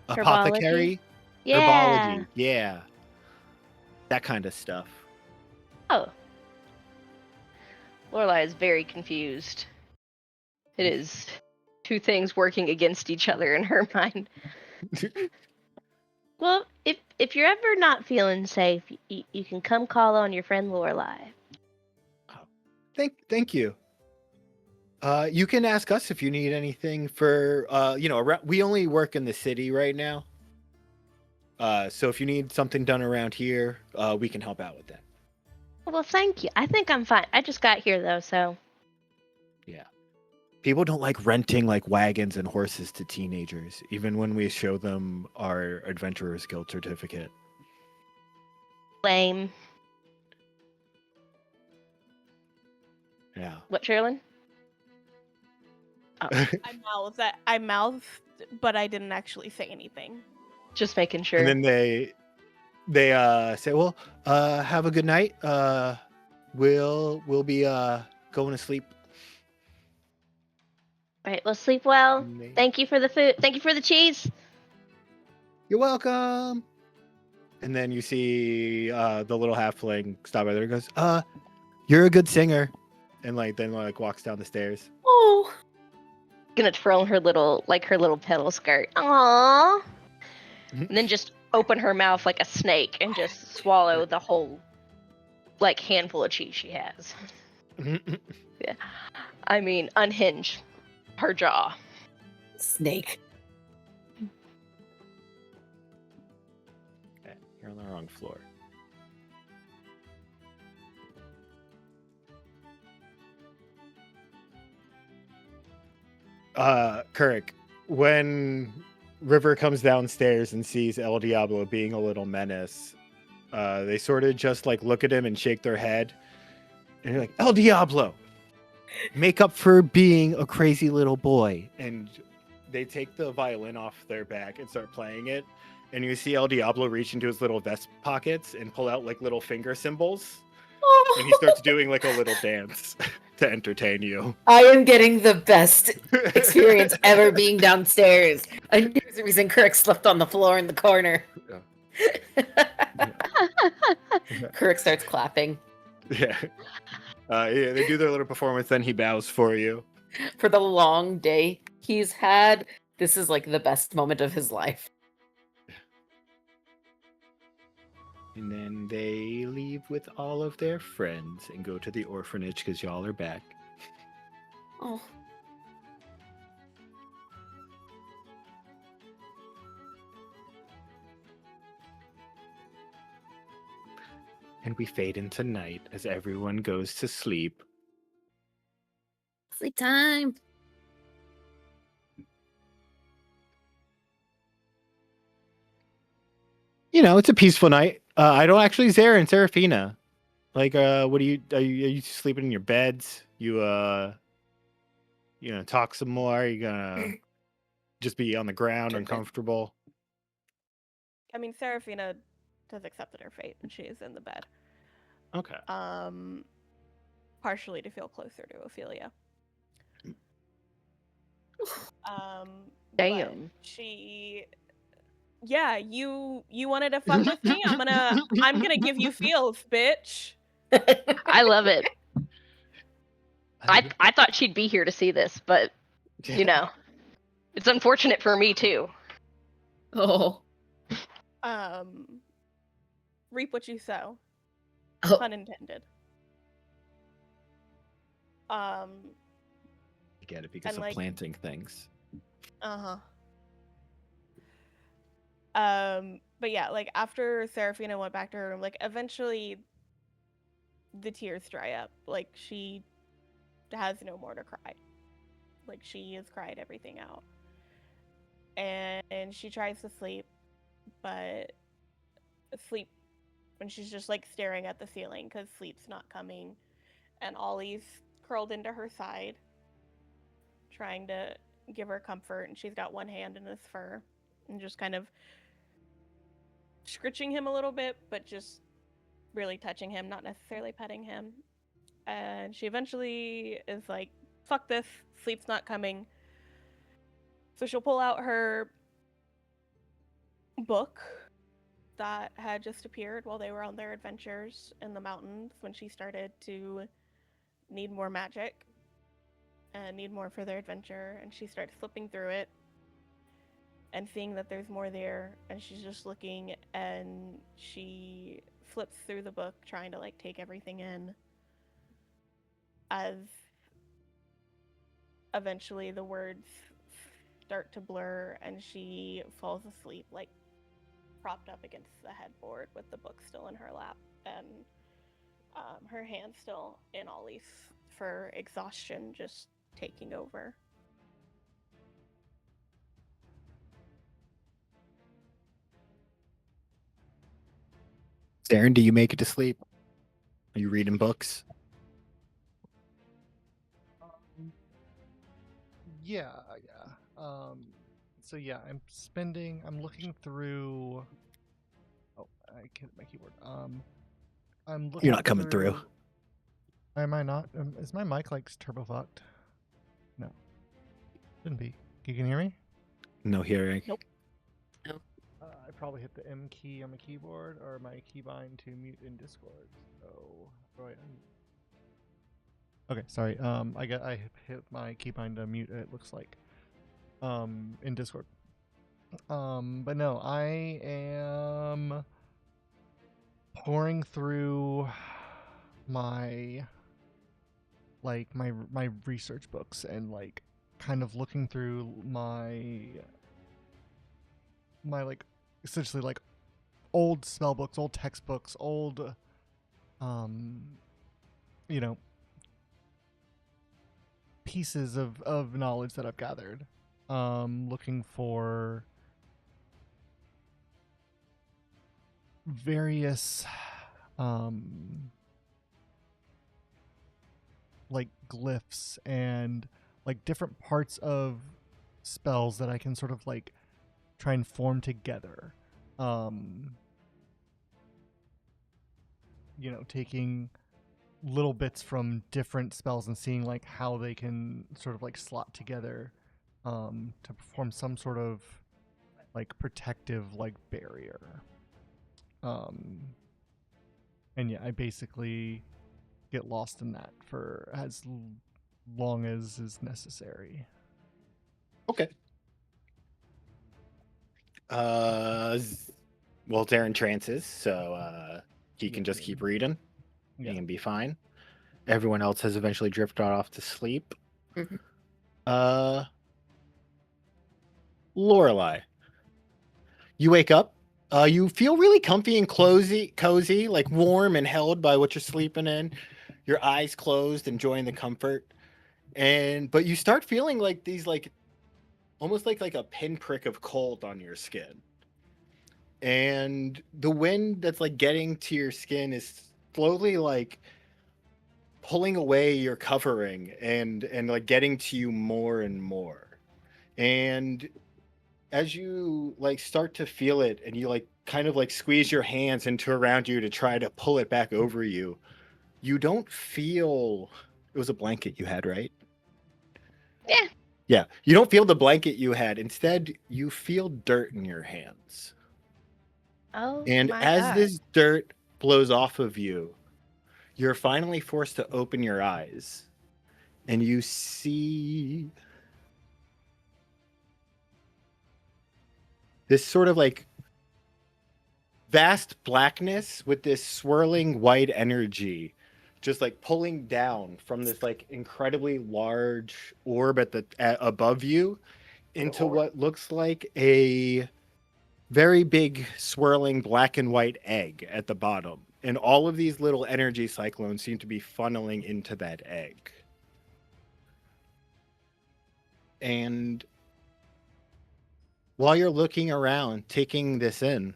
Herbology? Apothecary? Yeah. Herbology. Yeah. That kind of stuff. Oh. Lorelai is very confused. It is two things working against each other in her mind. Well, if you're ever not feeling safe, you can come call on your friend Lorelai. Thank you. You can ask us if you need anything for we only work in the city right now. So if you need something done around here, we can help out with that. Well, thank you. I think I'm fine. I just got here though, so. Yeah. People don't like renting like wagons and horses to teenagers, even when we show them our Adventurer's Guild certificate. Lame. Yeah. What, Sherilyn? Oh. I mouthed, but I didn't actually say anything. Just making sure. And then they say, well, have a good night. We'll be going to sleep. All right, well, sleep well. Maybe. Thank you for the food. Thank you for the cheese. You're welcome. And then you see the little halfling stop by there and goes, you're a good singer. And then walks down the stairs. Oh. Gonna twirl her little petal skirt. Aww. And then just open her mouth like a snake and just swallow the whole handful of cheese she has. Yeah. I mean, unhinge her jaw. Snake. Okay, you're on the wrong floor. Kirk, when River comes downstairs and sees El Diablo being a little menace, they sort of just look at him and shake their head. And you're like, El Diablo, make up for being a crazy little boy. And they take the violin off their back and start playing it. And you see El Diablo reach into his little vest pockets and pull out little finger cymbals. And he starts doing a little dance to entertain you. I am getting the best experience ever being downstairs. And here's the reason Kirk slept on the floor in the corner. Yeah. Kirk starts clapping. Yeah. Yeah, they do their little performance, then he bows for you. For the long day he's had, this is the best moment of his life. And then they leave with all of their friends and go to the orphanage because y'all are back. Oh. And we fade into night as everyone goes to sleep. Sleep time. You know, it's a peaceful night. I don't actually, Zara and Seraphina. Like, what are you sleeping in your beds? You gonna talk some more? Are you gonna just be on the ground, Tripping. uncomfortable? I mean, Seraphina has accepted her fate, and she is in the bed. Okay. Partially to feel closer to Ophelia. But Damn. she, yeah, you wanted to fuck with me? I'm gonna give you feels, bitch. I love it. I thought she'd be here to see this, but you know, it's unfortunate for me too. Oh. Reap what you sow. Oh. Pun intended. I get it because and, of like- planting things. But yeah, like after Seraphina went back to her room, like eventually the tears dry up. Like she has no more to cry. Like she has cried everything out. And she tries to sleep, but sleep when she's just like staring at the ceiling because sleep's not coming. And Ollie's curled into her side, trying to give her comfort, and she's got one hand in his fur and just kind of scritching him a little bit, but just really touching him, not necessarily petting him. And she eventually is like, fuck this, sleep's not coming. So she'll pull out her book that had just appeared while they were on their adventures in the mountains when she started to need more magic and need more for their adventure. And she starts flipping through it and seeing that there's more there, and she's just looking, and she flips through the book trying to like take everything in, as eventually the words start to blur and she falls asleep, like propped up against the headboard with the book still in her lap, and her hand still in Ollie's for exhaustion just taking over. Darren, do you make it to sleep? Are you reading books? Yeah. So yeah, I'm looking through. Oh, I can't hit my keyboard. I'm looking. You're not coming through. Am I not? Is my mic like turbo fucked? No. Shouldn't be. You can hear me? No hearing. Nope. I probably hit the M key on my keyboard or my keybind to mute in Discord. So how do I Okay, sorry. I hit my keybind to mute. It looks like in Discord. But no, I am pouring through my my research books and like kind of looking through my like essentially like old spell books, old textbooks, old you know, pieces of knowledge that I've gathered, looking for various like glyphs and like different parts of spells that I can sort of like try and form together. You know, taking little bits from different spells and seeing like how they can sort of like slot together to perform some sort of like protective like barrier. And yeah, I basically get lost in that for as long as is necessary. Okay. Well, Darren trances, so he can just keep reading. Yeah. He can be fine. Everyone else has eventually drifted off to sleep. Mhm. Lorelai, you wake up You feel really comfy and cozy, like warm and held by what you're sleeping in. Your eyes closed, enjoying the comfort. But you start feeling like these like almost like a pinprick of cold on your skin. And the wind that's like getting to your skin is slowly like pulling away your covering and like getting to you more and more. And as you like start to feel it and you like kind of like squeeze your hands into around you to try to pull it back over you, you don't feel it was a blanket you had, right? Yeah. Yeah. You don't feel the blanket you had. Instead, you feel dirt in your hands. Oh And my as god. this dirt blows off of you, you're finally forced to open your eyes and you see this sort of like vast blackness with this swirling white energy just like pulling down from this like incredibly large orb above you into what looks like a very big swirling black and white egg at the bottom, and all of these little energy cyclones seem to be funneling into that egg. And while you're looking around taking this in,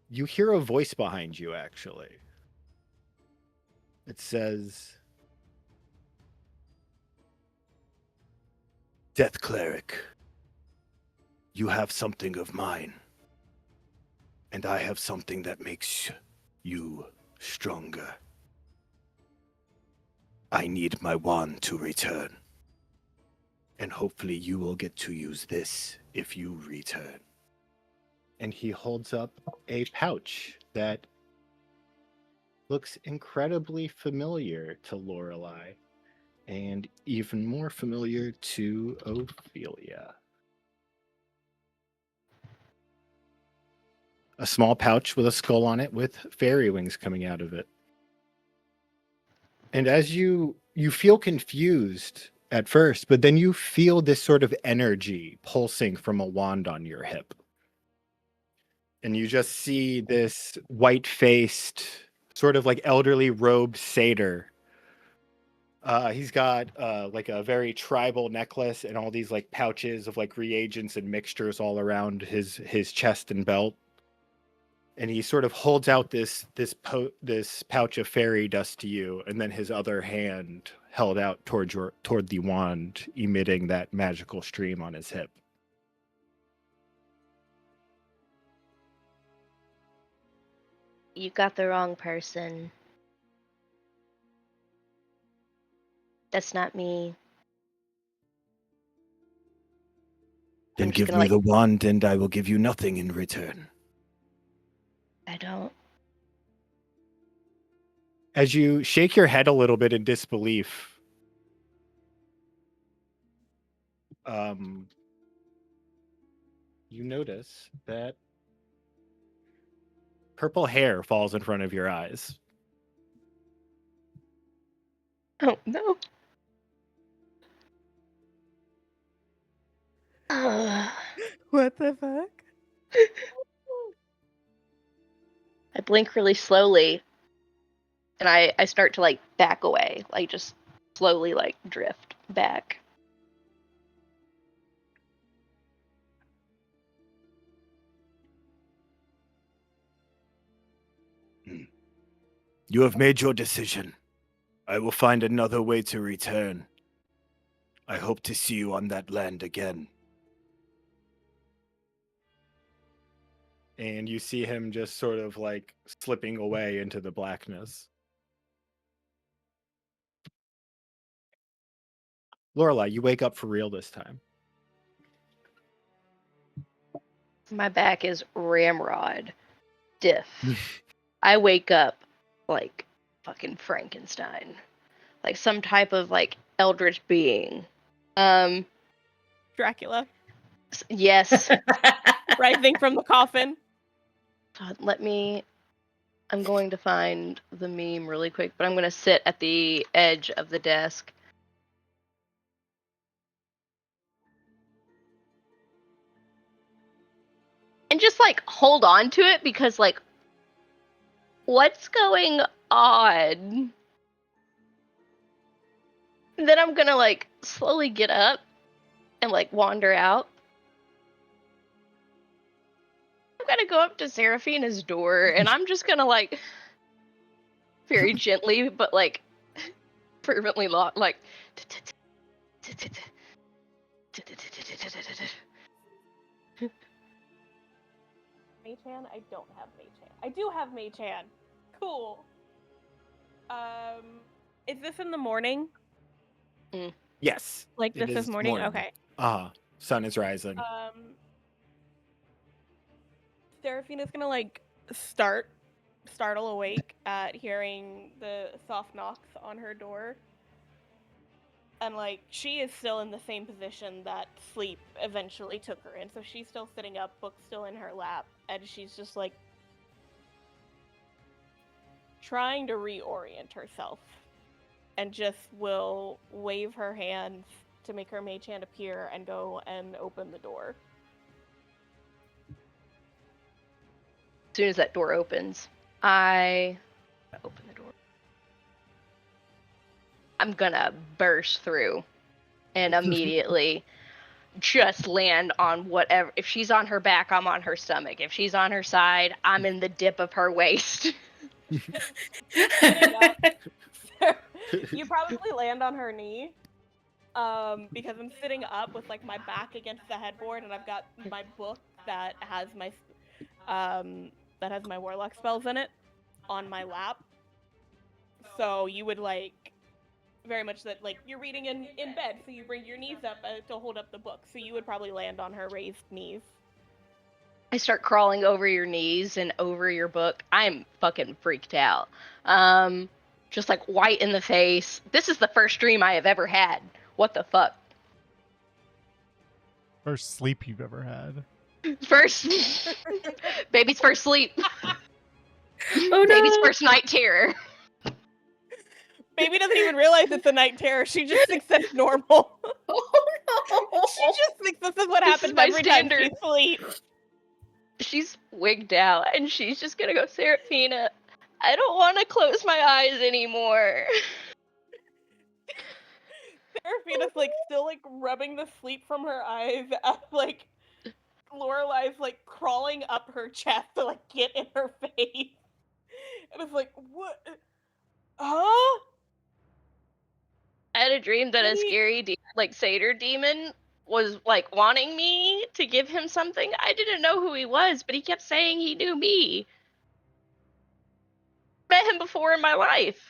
you hear a voice behind you. Actually, it says, "Death Cleric, you have something of mine, and I have something that makes you stronger. I need my wand to return, and hopefully you will get to use this if you return." And he holds up a pouch that looks incredibly familiar to Lorelei, and even more familiar to Ophelia. A small pouch with a skull on it with fairy wings coming out of it. And as you feel confused at first, but then you feel this sort of energy pulsing from a wand on your hip. And you just see this white-faced, sort of like elderly robed satyr. He's got like a very tribal necklace and all these like pouches of like reagents and mixtures all around his chest and belt. And he sort of holds out this pouch of fairy dust to you, and then his other hand held out toward the wand, emitting that magical stream on his hip. You got the wrong person. That's not me. Then I'm just give gonna me like the wand, and I will give you nothing in return. I don't. As you shake your head a little bit in disbelief, you notice that purple hair falls in front of your eyes. Oh no. What the fuck? I blink really slowly and I start to like back away, like just slowly like drift back. You have made your decision. I will find another way to return. I hope to see you on that land again. And you see him just sort of like slipping away into the blackness. Lorelei, you wake up for real this time. My back is ramrod. Diff. I wake up like fucking Frankenstein. Like some type of like eldritch being. Dracula Yes. rising from the coffin. God, I'm going to find the meme really quick, but I'm going to sit at the edge of the desk. and just like hold on to it because like, what's going on? And then I'm gonna like slowly get up and like wander out. I'm gonna go up to Seraphina's door and I'm just gonna like very gently but like fervently like Mage-Hand? I don't have Mage-Hand. I do have Mage-Hand. Cool. Is this in the morning? Yes. Like it this is morning? morning. Okay. Sun is rising. Seraphina's gonna like startle awake at hearing the soft knocks on her door. And like she is still in the same position that sleep eventually took her in. So she's still sitting up, book still in her lap, and she's just like trying to reorient herself. And just will wave her hands to make her mage hand appear and go and open the door. as soon as that door opens, I open the door. I'm gonna burst through and immediately just land on whatever. If she's on her back, I'm on her stomach. If she's on her side, I'm in the dip of her waist. Sitting up, you probably land on her knee. Because I'm sitting up with like my back against the headboard, and I've got my book that has my warlock spells in it on my lap. So you would like very much that like you're reading in bed, so you bring your knees up to hold up the book. So you would probably land on her raised knees. I start crawling over your knees and over your book. I'm fucking freaked out. Just like white in the face. This is the first dream I have ever had. What the fuck? First sleep you've ever had. First, baby's first sleep. Oh Baby's no! first night terror. Baby doesn't even realize it's a night terror. She just thinks that's normal. Oh no! She just thinks this is what This is happens my every time she standard. sleeps. She's wigged out and she's just gonna go, Seraphina, I don't want to close my eyes anymore. Seraphina's like still like rubbing the sleep from her eyes as like Lorelai's like crawling up her chest to like get in her face. And it's like, what? Huh? I had a dream that a Maybe- scary like satyr demon was like wanting me to give him something. I didn't know who he was, but he kept saying he knew me. Met him before in my life.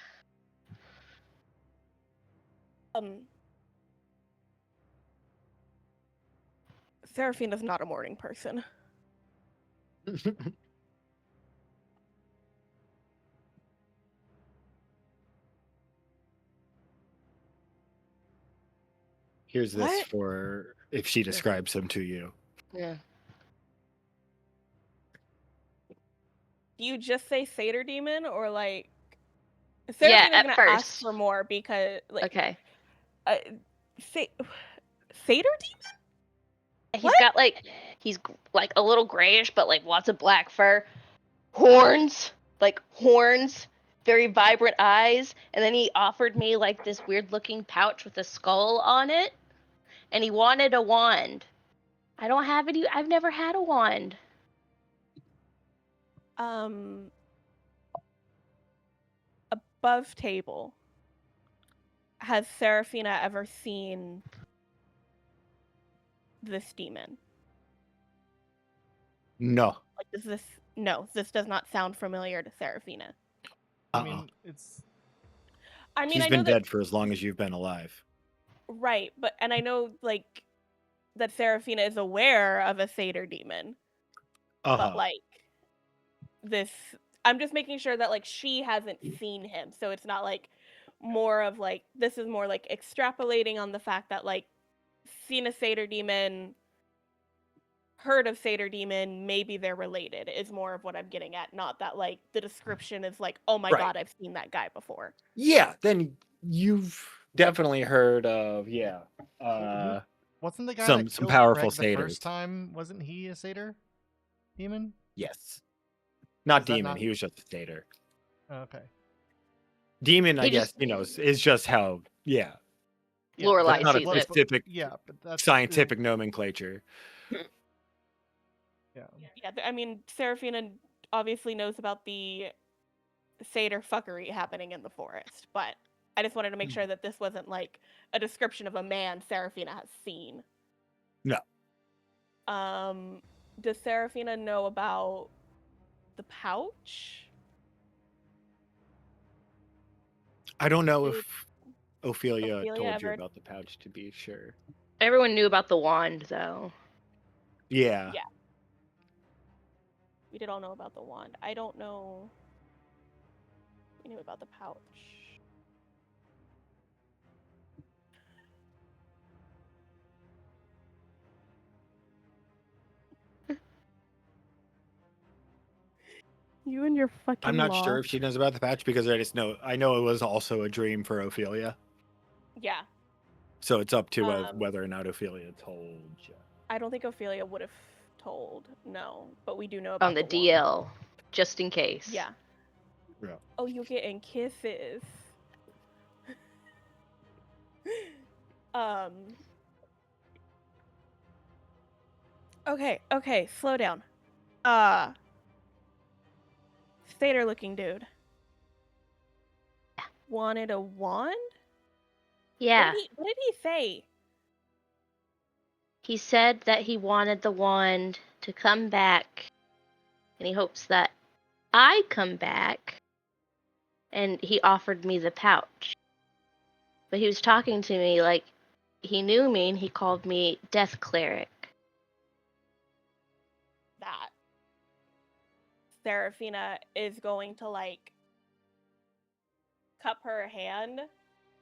Seraphina's not a morning person. Here's this What? for if she describes him to you. Yeah. Do you just say satyr demon or like Yeah, Seraphina's at gonna first. ask for more because like Okay. satyr demon? He's What? got he's like a little grayish, but like lots of black fur, horns, very vibrant eyes, and then he offered me like this weird-looking pouch with a skull on it, and he wanted a wand. I don't have any. I've never had a wand. Above table. Has Seraphina ever seen this demon? No. Like, this does not sound familiar to Seraphina. I mean, it's I mean, He's I been know dead for as long as you've been alive. right, and I know like that Seraphina is aware of a satyr demon, but like this, I'm just making sure that like she hasn't seen him, so it's not like more of like this is more like extrapolating on the fact that like seen a satyr demon, heard of satyr demon, maybe they're related is more of what I'm getting at, not that like the description is like, oh my Right. god, I've seen that guy before. Yeah, then you've definitely heard of wasn't the guy some that killed powerful Greg the satyrs. first time? Wasn't he a satyr? Demon? Yes. Not Is that demon. not- He was just a satyr. Okay. Demon, I He guess, just- is just how. Yeah. Yeah, Lorelai That's not a sees it. specific Yeah, but that's scientific nomenclature. Yeah. Yeah, I mean, Seraphina obviously knows about the satyr fuckery happening in the forest, but I just wanted to make sure that this wasn't like a description of a man Seraphina has seen. No. Does Seraphina know about the pouch? I don't know Did if Ophelia Ophelia told you ever- about the pouch, to be sure. Everyone knew about the wand, though. Yeah. Yeah. We did all know about the wand. I don't know. We knew about the pouch. You and your fucking I'm not law. sure if she knows about the patch because I know it was also a dream for Ophelia. Yeah. So it's up to Um, whether or not Ophelia told you. I don't think Ophelia would have told. No, but we do know about On the wand. DL, just in case. Yeah. Yeah. Oh, you're getting kisses. um. Okay, slow down. Satyr looking dude. Wanted a wand? Yeah. What did he say? He said that he wanted the wand to come back, and he hopes that I come back, and he offered me the pouch. But he was talking to me like he knew me, and he called me Death Cleric. That Seraphina is going to like cup her hand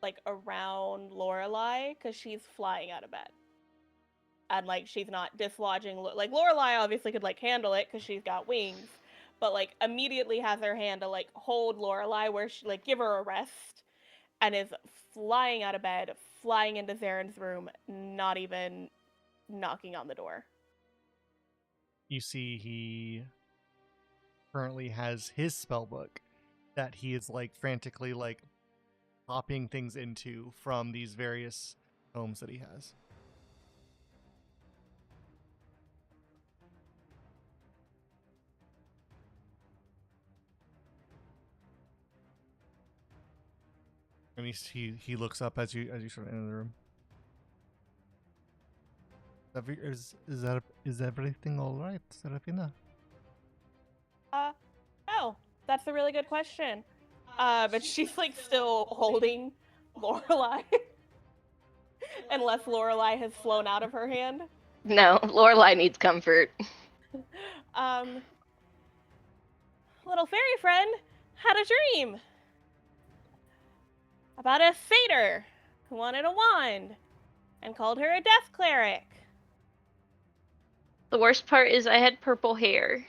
like around Lorelai because she's flying out of bed. And like she's not dislodging like Lorelai obviously could like handle it because she's got wings, but like immediately has her hand to like hold Lorelai where she like give her a rest and is flying out of bed, flying into Zaren's room, not even knocking on the door. You see, he currently has his spell book that he is like frantically like popping things into from these various tomes that he has. And he looks up as you sort of enter the room. Is everything all right, Seraphina? Oh, that's a really good question. But she's like still holding Lorelai. Unless Lorelai has flown out of her hand. No, Lorelai needs comfort. Little fairy friend had a dream about a satyr who wanted a wand and called her a death cleric. The worst part is I had purple hair.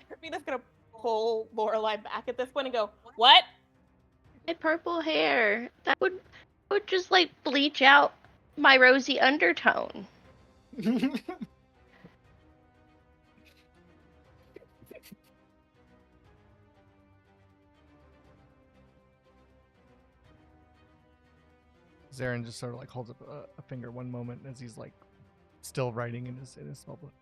Seraphina's gonna pull Lorelai back at this point and go, "What?" I had purple hair. That would just like bleach out my rosy undertone. Zaren just sort of like holds up a finger one moment as he's like still writing in his spell book.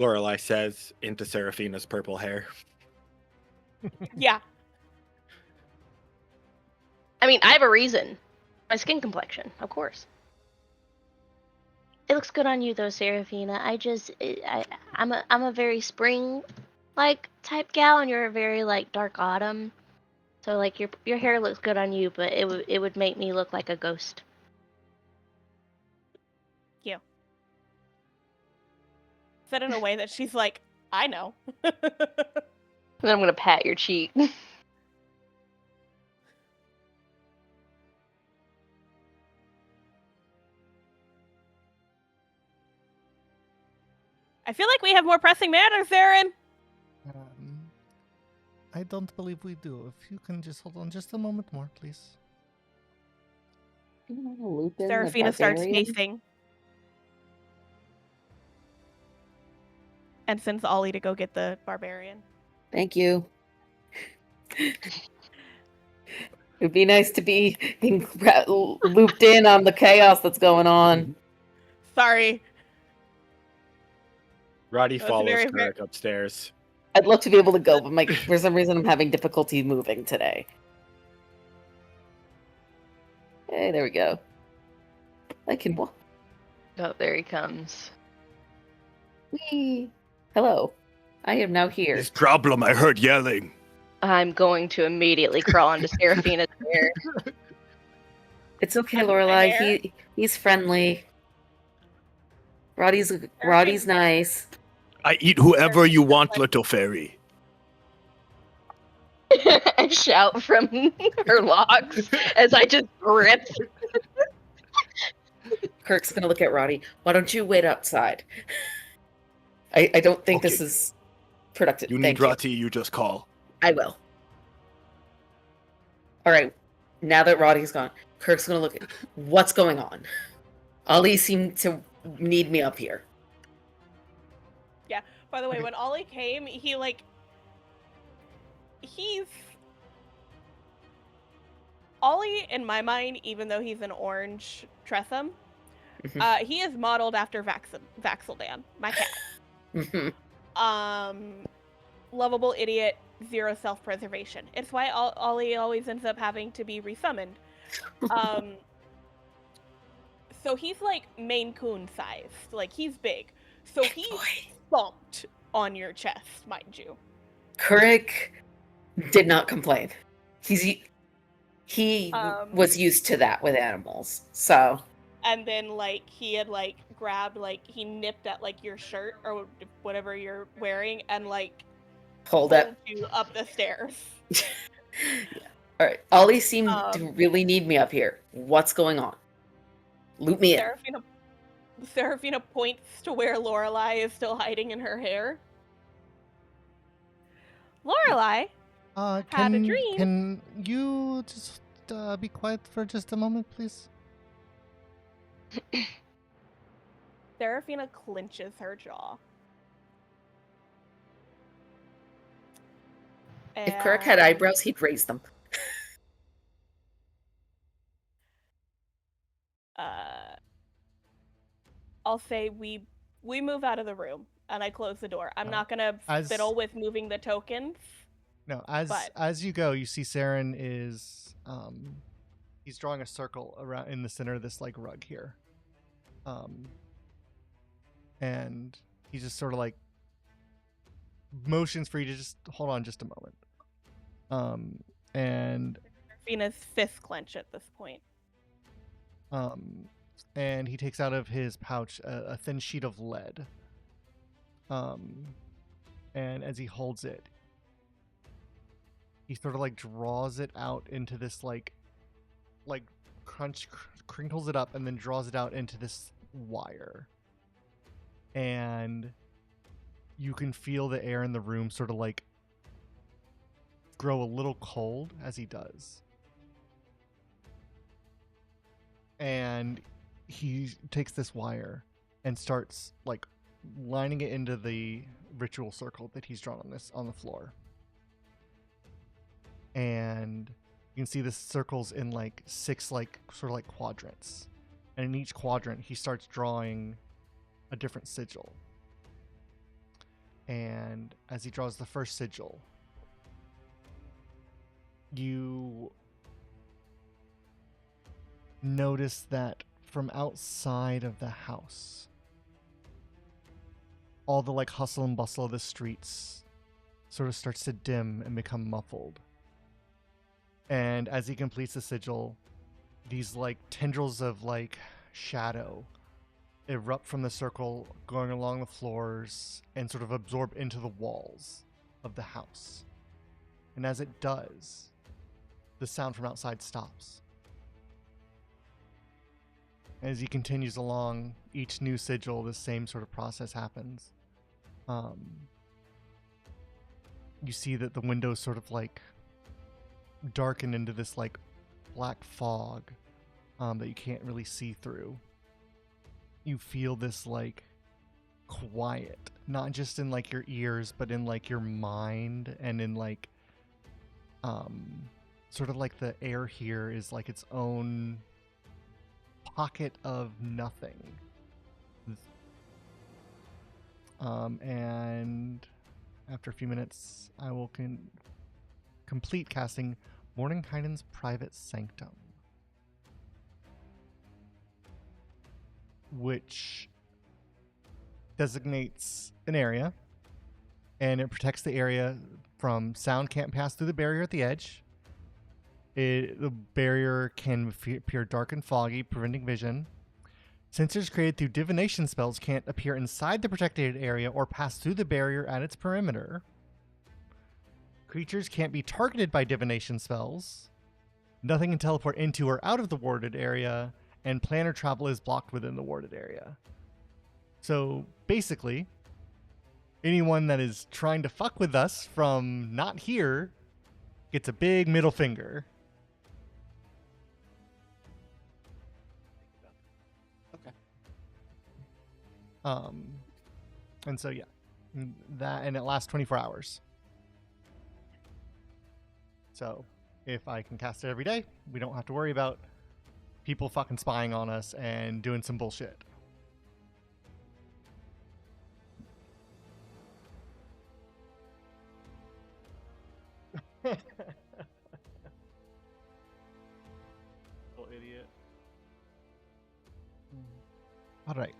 Lorelai says into Seraphina's purple hair. Yeah. I mean, I have a reason. My skin complexion, of course. It looks good on you, though, Seraphina. I'm a very spring, like type gal, and you're a very like dark autumn. So like your hair looks good on you, but it would make me look like a ghost. You. Said in a way that she's like, I know. And then I'm gonna pat your cheek. I feel like we have more pressing matters, Zaren. I don't believe we do. If you can just hold on just a moment more, please. Lupin the Seraphina starts barbarian? pacing and sends Ollie to go get the barbarian. Thank you. It'd be nice to be looped in on the chaos that's going on. Sorry. Roddy That was follows very- Kirk upstairs. I'd love to be able to go, but for some reason I'm having difficulty moving today. Hey, there we go. I can walk. Oh, there he comes. Whee! Hello. I am now here. His problem, I heard yelling. I'm going to immediately crawl onto Seraphina's hair. It's okay, My Lorelai. hair? He's friendly. Roddy's nice. I eat whoever you want, little fairy. I shout from her locks as I just grip. Kirk's gonna look at Roddy. Why don't you wait outside? I don't think this Okay. is productive. You Thank need Roddy, you just call. I will. All right. Now that Roddy's gone, Kirk's gonna look at what's going on. Ollie seemed to need me up here. By the way, when Ollie came, he's Ollie, in my mind, even though he's an orange Tressum, Mhm. he is modeled after Vaxeldan, my cat. Lovable idiot, zero self-preservation. It's why Ollie always ends up having to be resummoned. So he's like Maine Coon sized, like he's big. So he Boy. thumped on your chest, mind you. Kirk did not complain. He was used to that with animals. So And then like he had like grabbed he nipped at like your shirt or whatever you're wearing and like hold up. pulled you up the stairs. All right. Ollie seemed Um, to really need me up here. What's going on? Loop me in. Seraphina points to where Lorelai is still hiding in her hair. Lorelai, Had a Can dream. can you just be quiet for just a moment, please? Seraphina clenches her jaw. If Kirk had And- eyebrows, he'd raise them. I'll say we move out of the room and I close the door. I'm not gonna as- fiddle with moving the tokens. No, But- as you go, you see Saren is he's drawing a circle around in the center of this like rug here. And he just sort of like motions for you to just hold on just a moment. And Seraphina's fist clench at this point. and he takes out of his pouch a thin sheet of lead. And as he holds it, he sort of like draws it out into this like crinkles it up and then draws it out into this wire. And you can feel the air in the room sort of like grow a little cold as he does. And he takes this wire and starts like lining it into the ritual circle that he's drawn on the floor. And you can see the circles in like 6 like sort of like quadrants. And in each quadrant he starts drawing a different sigil. And as he draws the first sigil, you notice that from outside of the house, all the like hustle and bustle of the streets sort of starts to dim and become muffled. And as he completes the sigil, these like tendrils of like shadow erupt from the circle, going along the floors and sort of absorb into the walls of the house. And as it does, the sound from outside stops. As he continues along each new sigil, the same sort of process happens. You see that the windows sort of like darken into this like black fog. that you can't really see through. You feel this like quiet, not just in like your ears, but in like your mind, and in like sort of like the air here is like its own pocket of nothing. And after a few minutes, I will complete casting Mordenkainen's Private Sanctum, which designates an area, and it protects the area from sound can't pass through the barrier at the edge. The barrier can appear dark and foggy, preventing vision. Sensors created through divination spells can't appear inside the protected area or pass through the barrier at its perimeter. Creatures can't be targeted by divination spells. Nothing can teleport into or out of the warded area, and planar travel is blocked within the warded area. So basically, anyone that is trying to fuck with us from not here gets a big middle finger. Okay. And so yeah, that, and it lasts 24 hours. So if I can cast it every day, we don't have to worry about people fucking spying on us and doing some bullshit. Little idiot. All right.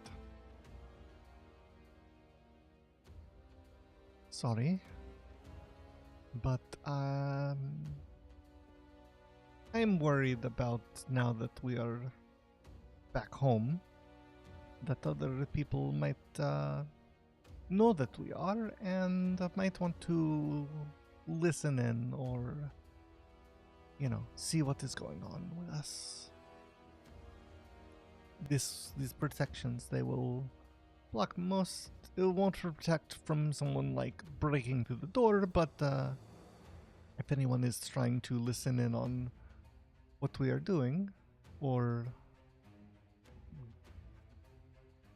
Sorry, but I'm worried about, now that we are back home, that other people might know that we are and might want to listen in, or, you know, see what is going on with us. These protections, they will block most. It won't protect from someone like breaking through the door, but if anyone is trying to listen in on what we are doing, or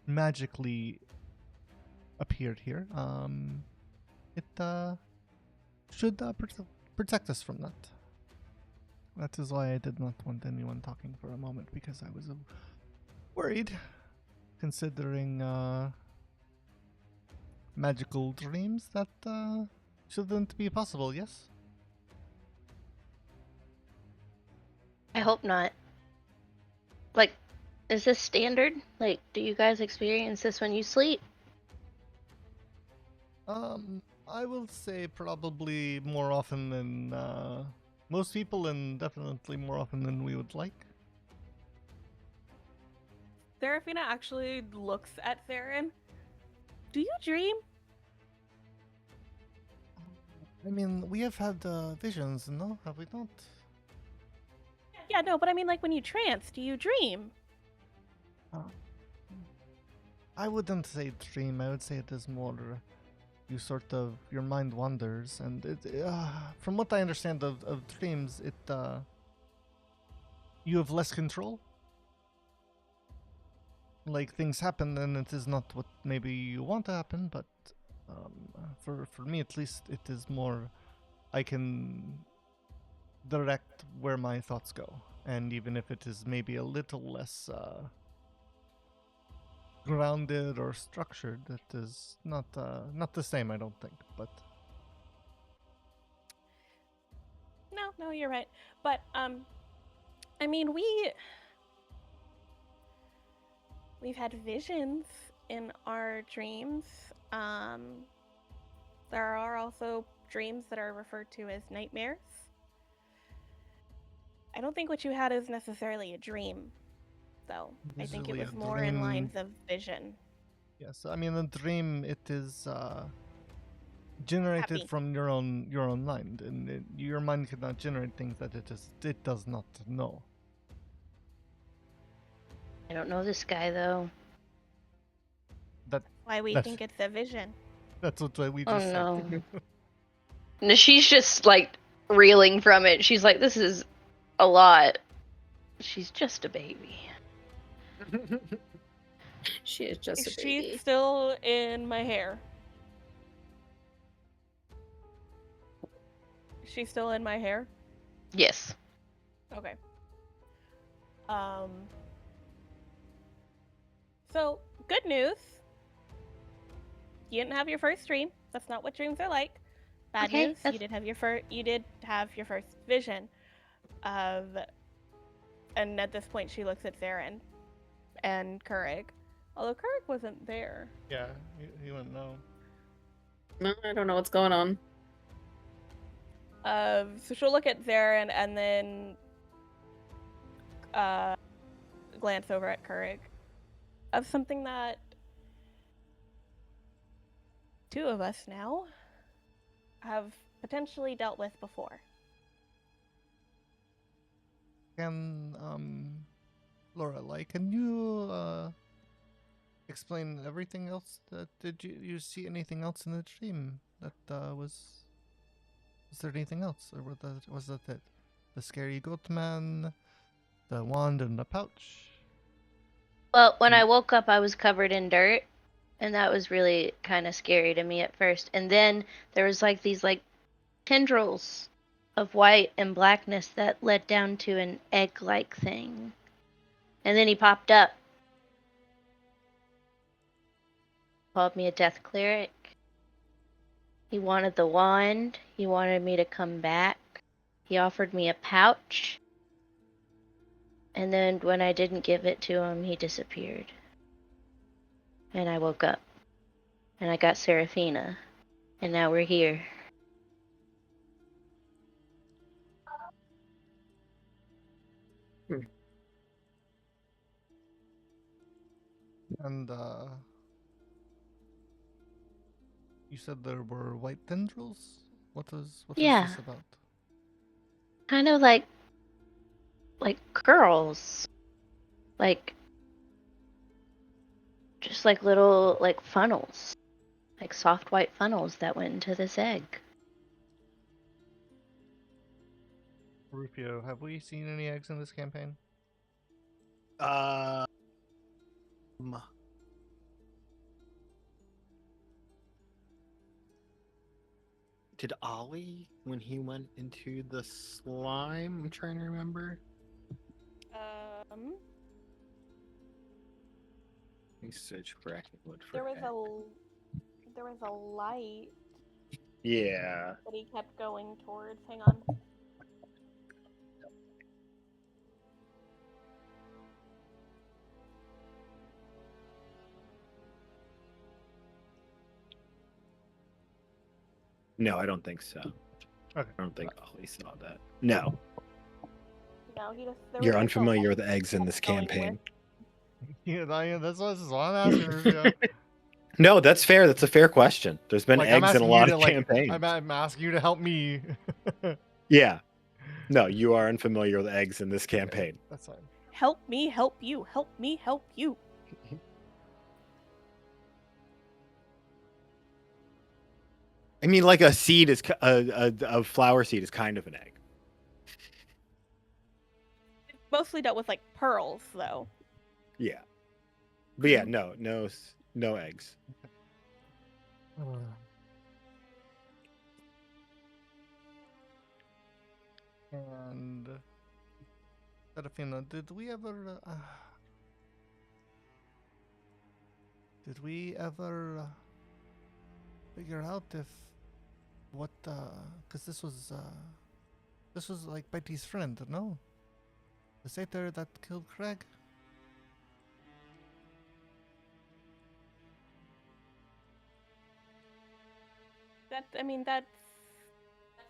magically appeared here, it should protect us from that. That is why I did not want anyone talking for a moment, because I was worried, considering magical dreams that shouldn't be possible, yes? I hope not. Like, is this standard? Like, do you guys experience this when you sleep? I will say probably more often than most people, and definitely more often than we would like. Serafina actually looks at Theron. Do you dream? I mean, we have had visions, no? Have we not? Yeah, no, but I mean, like, when you trance, do you dream? I wouldn't say dream. I would say it is more you sort of, your mind wanders, and it, from what I understand of dreams, it you have less control. Like, things happen and it is not what maybe you want to happen, but for me at least, it is more, I can direct where my thoughts go, and even if it is maybe a little less grounded or structured, it is not the same, I don't think, but No, you're right. But I mean, we've had visions in our dreams. There are also dreams that are referred to as nightmares. I don't think what you had is necessarily a dream, though. I think it Usually was a more in dream- lines of vision. yes, I mean, a dream, it is generated Happy. from your own mind, and your mind cannot generate things that it does not know. I don't know this guy though. Why we That's- think it's a vision. That's what we Oh just said. no. No, she's just like reeling from it. She's like, this is a lot. She's just a baby. She is just a She's baby. still in my hair. She's still in my hair? Yes. Okay. So, good news. You didn't have your first dream. That's not what dreams are like. Bad Okay, news. You did have your first vision of. And at this point, she looks at Zarin and Kurig. Although Kurig wasn't there. Yeah, he wouldn't know. No, I don't know what's going on. So she'll look at Zarin and then glance over at Kurig. Of something that two of us now have potentially dealt with before. Can Lorelai, can you explain everything else? Did you see anything else in the dream that was there anything else, or was that it? The scary goat man, the wand in the pouch. Well, when I woke up, I was covered in dirt, and that was really kind of scary to me at first. And then there was like these like tendrils of white and blackness that led down to an egg-like thing. And then he popped up, called me a death cleric. He wanted the wand. He wanted me to come back. He offered me a pouch. And then when I didn't give it to him, he disappeared. And I woke up. And I got Seraphina. And now we're here. And you said there were white tendrils? What was Yeah. this about? Kind of like curls. Like just like little like funnels. Like soft white funnels that went into this egg. Rufio, have we seen any eggs in this campaign? Um, did Ollie, when he went into the slime? I'm trying to remember. Let me search Brakenwood for There was egg. there was a light Yeah. that he kept going towards. Hang on. No, I don't think so. Okay. I don't think Ollie saw that. No. No, he just. You're unfamiliar with eggs in this campaign. Yeah, that's what I'm asking, Rufio. No, that's fair. That's a fair question. There's been Like, I'm eggs in a asking lot you of to, campaigns. I'm asking you to help me. Yeah. No, you are unfamiliar with eggs in this campaign. That's fine. Help me, help you. Help me, help you. I mean, like a seed is a flower seed is kind of an egg. Mostly dealt with like pearls, though. Yeah. But yeah, no eggs. And Serafina, did we ever figure out if what because this was like Betty's friend, no? The satyr that killed Craig?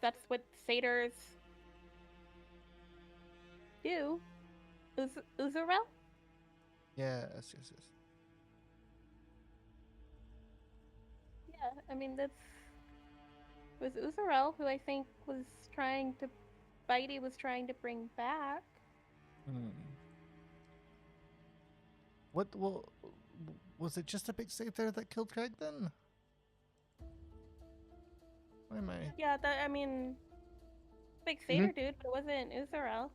That's what satyrs do. Uzarel? Yes. Yeah, I mean that's it was Uzarel who I think was trying to Bitey was trying to bring back. Well, was it just a big satyr that killed Craig then? Why am I? Yeah, big satyr dude, but it wasn't Uzarel.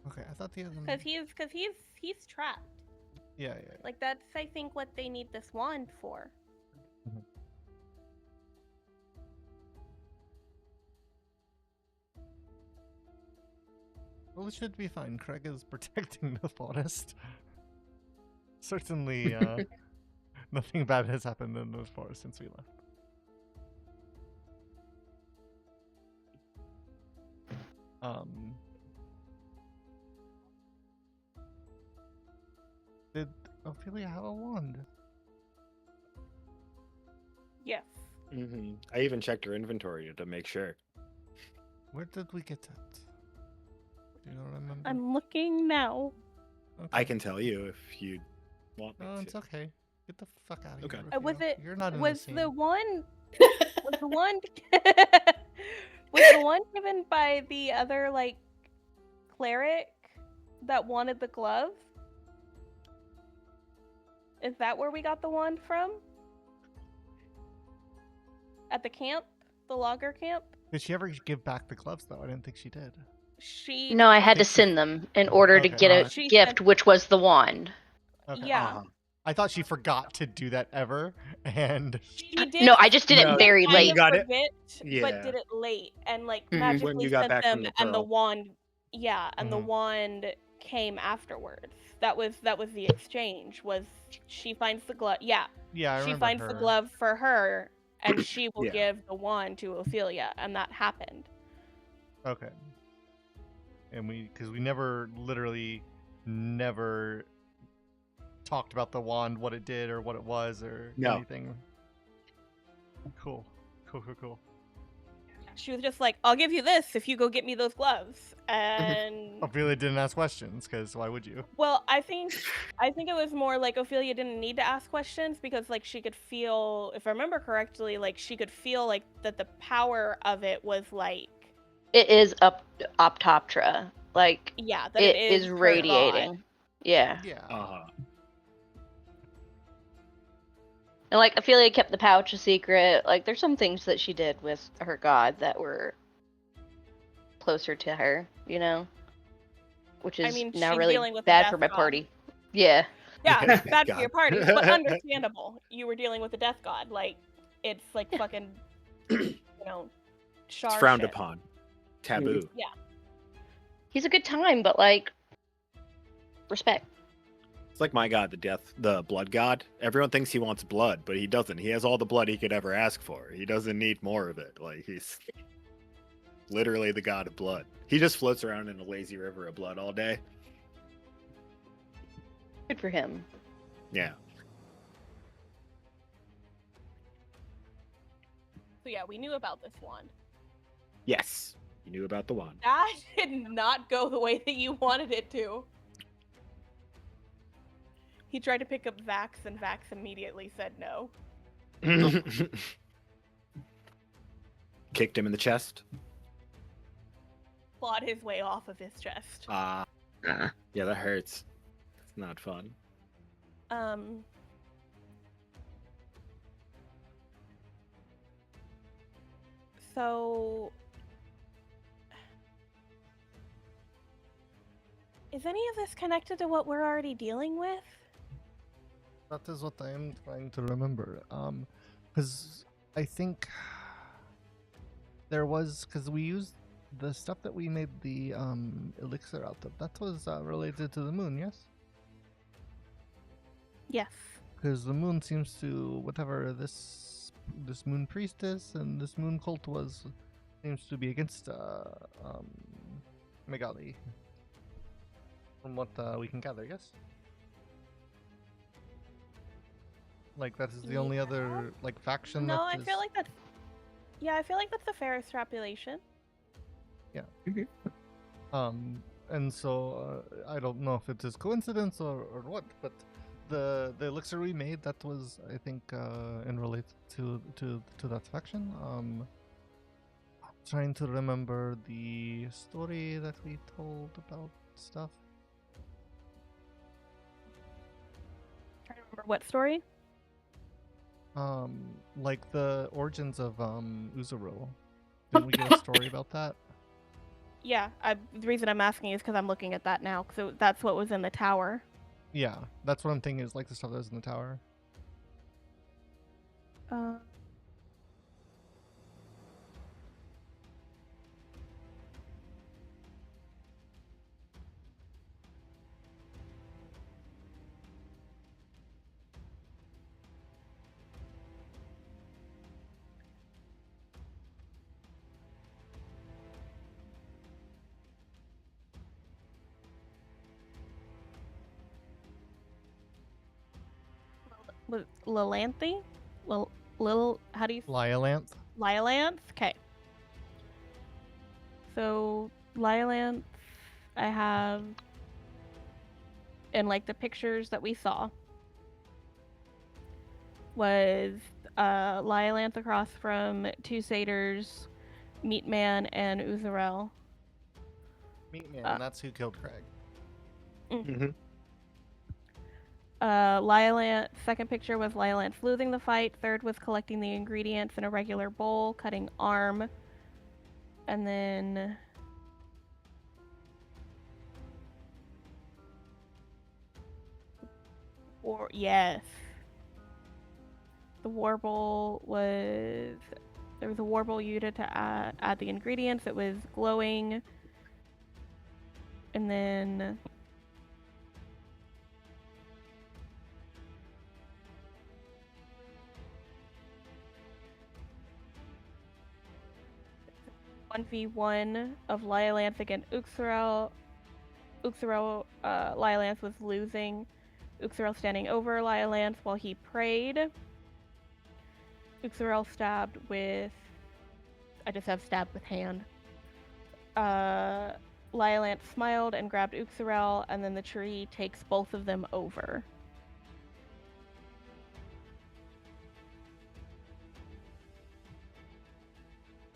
Okay, I thought the other. Because he's trapped. Yeah. Like that's I think what they need this wand for. Well, it should be fine. Craig is protecting the forest. Certainly, nothing bad has happened in the forest since we left. Did Ophelia have a wand? Yes. I even checked her inventory to make sure. Where did we get it? Do you remember? I'm looking now. Okay. I can tell you if you want me No, to. it's okay. Get the fuck out of Okay. here. Was Raphael. it? You're not in Was scene. the one? Was the one? Was the one given by the other like cleric that wanted the glove? Is that where we got the wand from? At the camp, the logger camp. Did she ever give back the gloves though? I didn't think she did. She. No, I had to think she- send them in order to Okay, get a alright. She gift, sent- which was the wand. Okay. Yeah. Uh-huh. I thought she forgot to do that ever, and She did. No, I just did No, it very kind late. of got it. forget, Yeah. but did it late and like Mhm. magically When you got sent back from them, the and the pearl. wand. Yeah, and the Mhm. wand came afterwards. That was the exchange. Was she finds the glove? Yeah, yeah, I she remember finds her. the glove for her, and she will Yeah. give the wand to Ophelia, and that happened. Okay. And because we never, literally, never talked about the wand, what it did or what it was or No. anything. Cool. She was just like, "I'll give you this if you go get me those gloves." And Ophelia didn't ask questions, because why would you? well, I think it was more like Ophelia didn't need to ask questions because like she could feel, if I remember correctly, like she could feel like that the power of it was like, It is Optoptra. Like, yeah, that it is is her god. radiating. Yeah. Yeah. Uh-huh. And like Ophelia kept the pouch a secret. Like there's some things that she did with her god that were closer to her, you know? Which I is mean, now she's really dealing with a bad death for my god. party. Yeah. Yeah, Yeah, bad for God. your party, but understandable. You were dealing with a death god. Like, it's like fucking, you know, It's frowned upon. Taboo. Yeah. He's a good time, but like respect. It's like my god, the blood god. Everyone thinks he wants blood, but he doesn't. He has all the blood he could ever ask for. He doesn't need more of it. Like, he's literally the god of blood. He just floats around in a lazy river of blood all day. Good for him. Yeah. So yeah, we knew about this wand. Yes. You knew about the wand. That did not go the way that you wanted it to. He tried to pick up Vax, and Vax immediately said no. Kicked him in the chest. Clawed his way off of his chest. Yeah, that hurts. It's not fun. So is any of this connected to what we're already dealing with? That is what I am trying to remember. Because I think there was, because we used the stuff that we made the elixir out of. That was related to the moon, yes? Yes. Because the moon seems to, whatever this moon priestess and this moon cult was, seems to be against Megali. From what we can gather, yes? Like, that is the only Yeah. other, like, faction No, that I is... feel like that's. Yeah, I feel like that's a fair extrapolation. And so, I don't know if it is coincidence or what, but the elixir we made, that was, I think, in related to that faction. I'm trying to remember the story that we told about stuff. Trying to remember what story? Like the origins of Uzuro. Didn't we get a story about that? Yeah, the reason I'm asking is because I'm looking at that now. So that's what was in the tower. Yeah, that's what I'm thinking is like the stuff that was in the tower. Uh, was Lilanthe? How do you Lyalanth. Lylance? Okay. So Lylance, I have in like the pictures that we saw was Lylance across from two satyrs, Meatman and Uzarel. Meatman, Uh, that's who killed Craig. Mm-hmm. Lylance, second picture was Lylance losing the fight. Third was collecting the ingredients in a regular bowl, cutting arm. And then yes. The warble was there was a warble unit to add the ingredients. It was glowing. And then one v one of Lylance against Uxarel. Lylance was losing. Uxarel standing over Lylance while he prayed. Uxarel stabbed with. I just have stabbed with hand. Lylance smiled and grabbed Uxarel, and then the tree takes both of them over.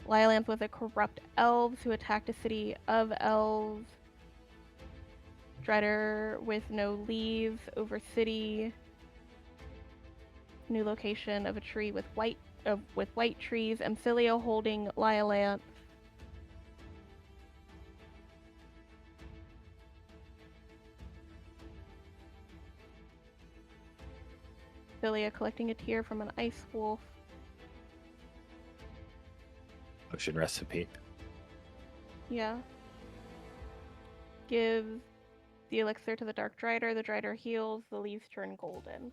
Lylance was a corrupt elves who attacked a city of elves. Strider with no leave over city. New location of a tree with white trees. Amphilia holding Lylance. Amphilia collecting a tear from an ice wolf. Potion recipe. Yeah. Gives the elixir to the Dark Drider. The Drider heals. The leaves turn golden.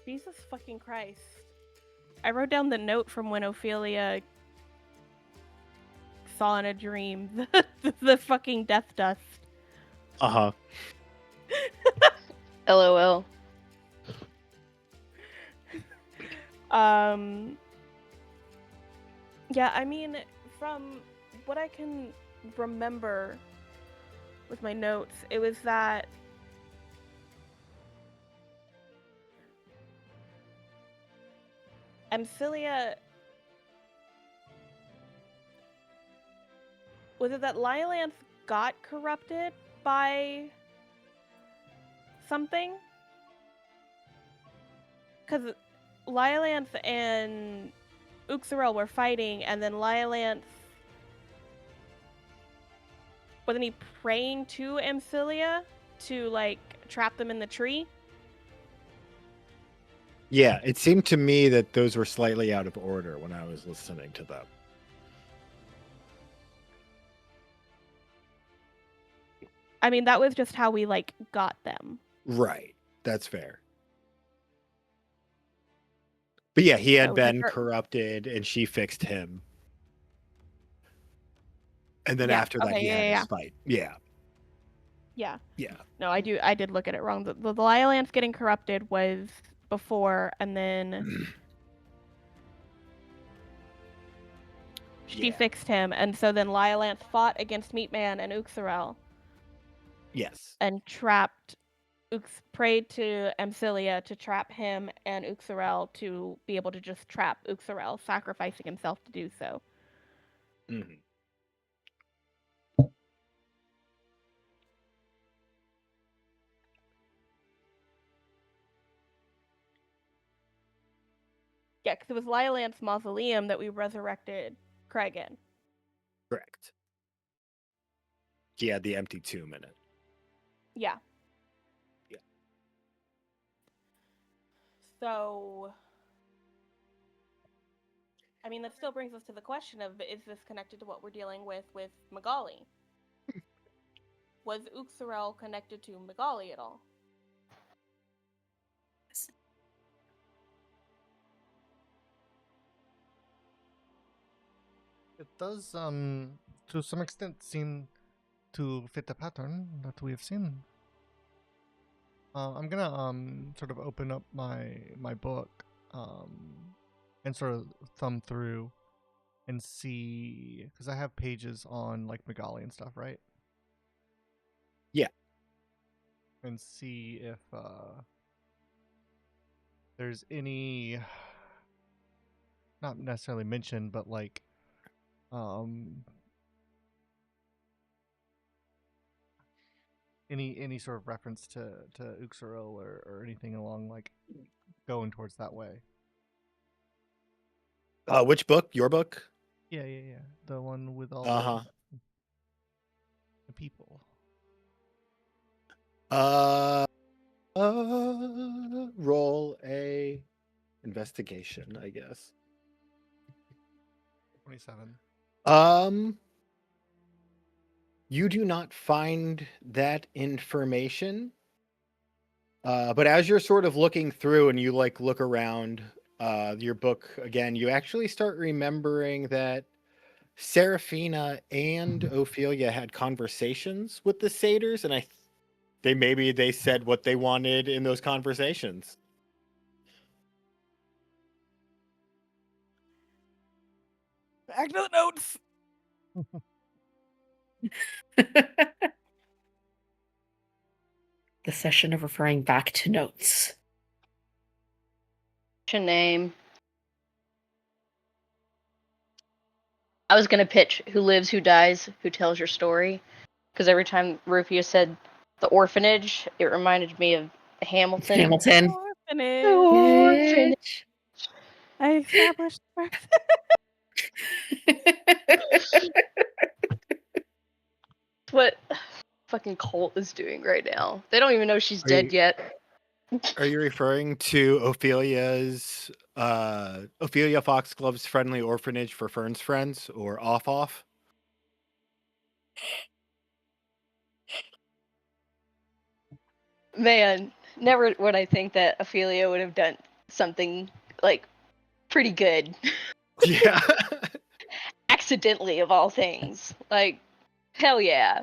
Jesus fucking Christ. I wrote down the note from when Ophelia saw in a dream the fucking death dust. Uh-huh. LOL. Yeah, I mean, from what I can remember with my notes, it was that Amphilia. Was it that Lylance got corrupted by something? Because Lylance and Uxarel were fighting, and then Lylance. Wasn't he praying to Amphilia to, like, trap them in the tree? Yeah, it seemed to me that those were slightly out of order when I was listening to them. I mean, that was just how we, like, got them. Right. That's fair. But yeah, he had So been corrupted and she fixed him. And then Yeah, after that, okay, he had yeah. his fight. Yeah. Yeah. Yeah. No, I did look at it wrong. The Lance getting corrupted was before, and then she Yeah. fixed him, and so then Lance fought against Meatman and Uxarel Yes. and prayed to Amcilia to trap him and Uxarel to be able to just trap Uxarel, sacrificing himself to do so. Mhm. Yeah, because it was Lance mausoleum that we resurrected Craig in. Correct. He had the empty tomb in it. Yeah. Yeah. So, I mean, that still brings us to the question of, is this connected to what we're dealing with Magali? Was Uxarel connected to Magali at all? It does, to some extent, seem to fit the pattern that we have seen. I'm gonna sort of open up my book, and sort of thumb through and see, because I have pages on like Magali and stuff, right? Yeah. And see if there's any, not necessarily mentioned, but like any sort of reference to Uxarel or anything along like going towards that way. Which book? Your book? Yeah. The one with all Uh-huh. the people. Roll a investigation, I guess. 27. You do not find that information. But as you're sort of looking through and you like look around your book again, you actually start remembering that Seraphina and Ophelia had conversations with the satyrs, and they said what they wanted in those conversations. Back to the notes. The session of referring back to notes. Name. I was gonna pitch Who Lives, Who Dies, Who Tells Your Story, because every time Rufio said the orphanage, it reminded me of Hamilton. Hamilton. Orphanage. Orphanage. I established first. What fucking Colt is doing right now. They don't even know she's dead yet. Are you referring to Ophelia Foxglove's Friendly Orphanage for Fern's Friends, or Off? Man, never would I think that Ophelia would have done something like pretty good. Yeah. Accidentally, of all things. Like, hell yeah.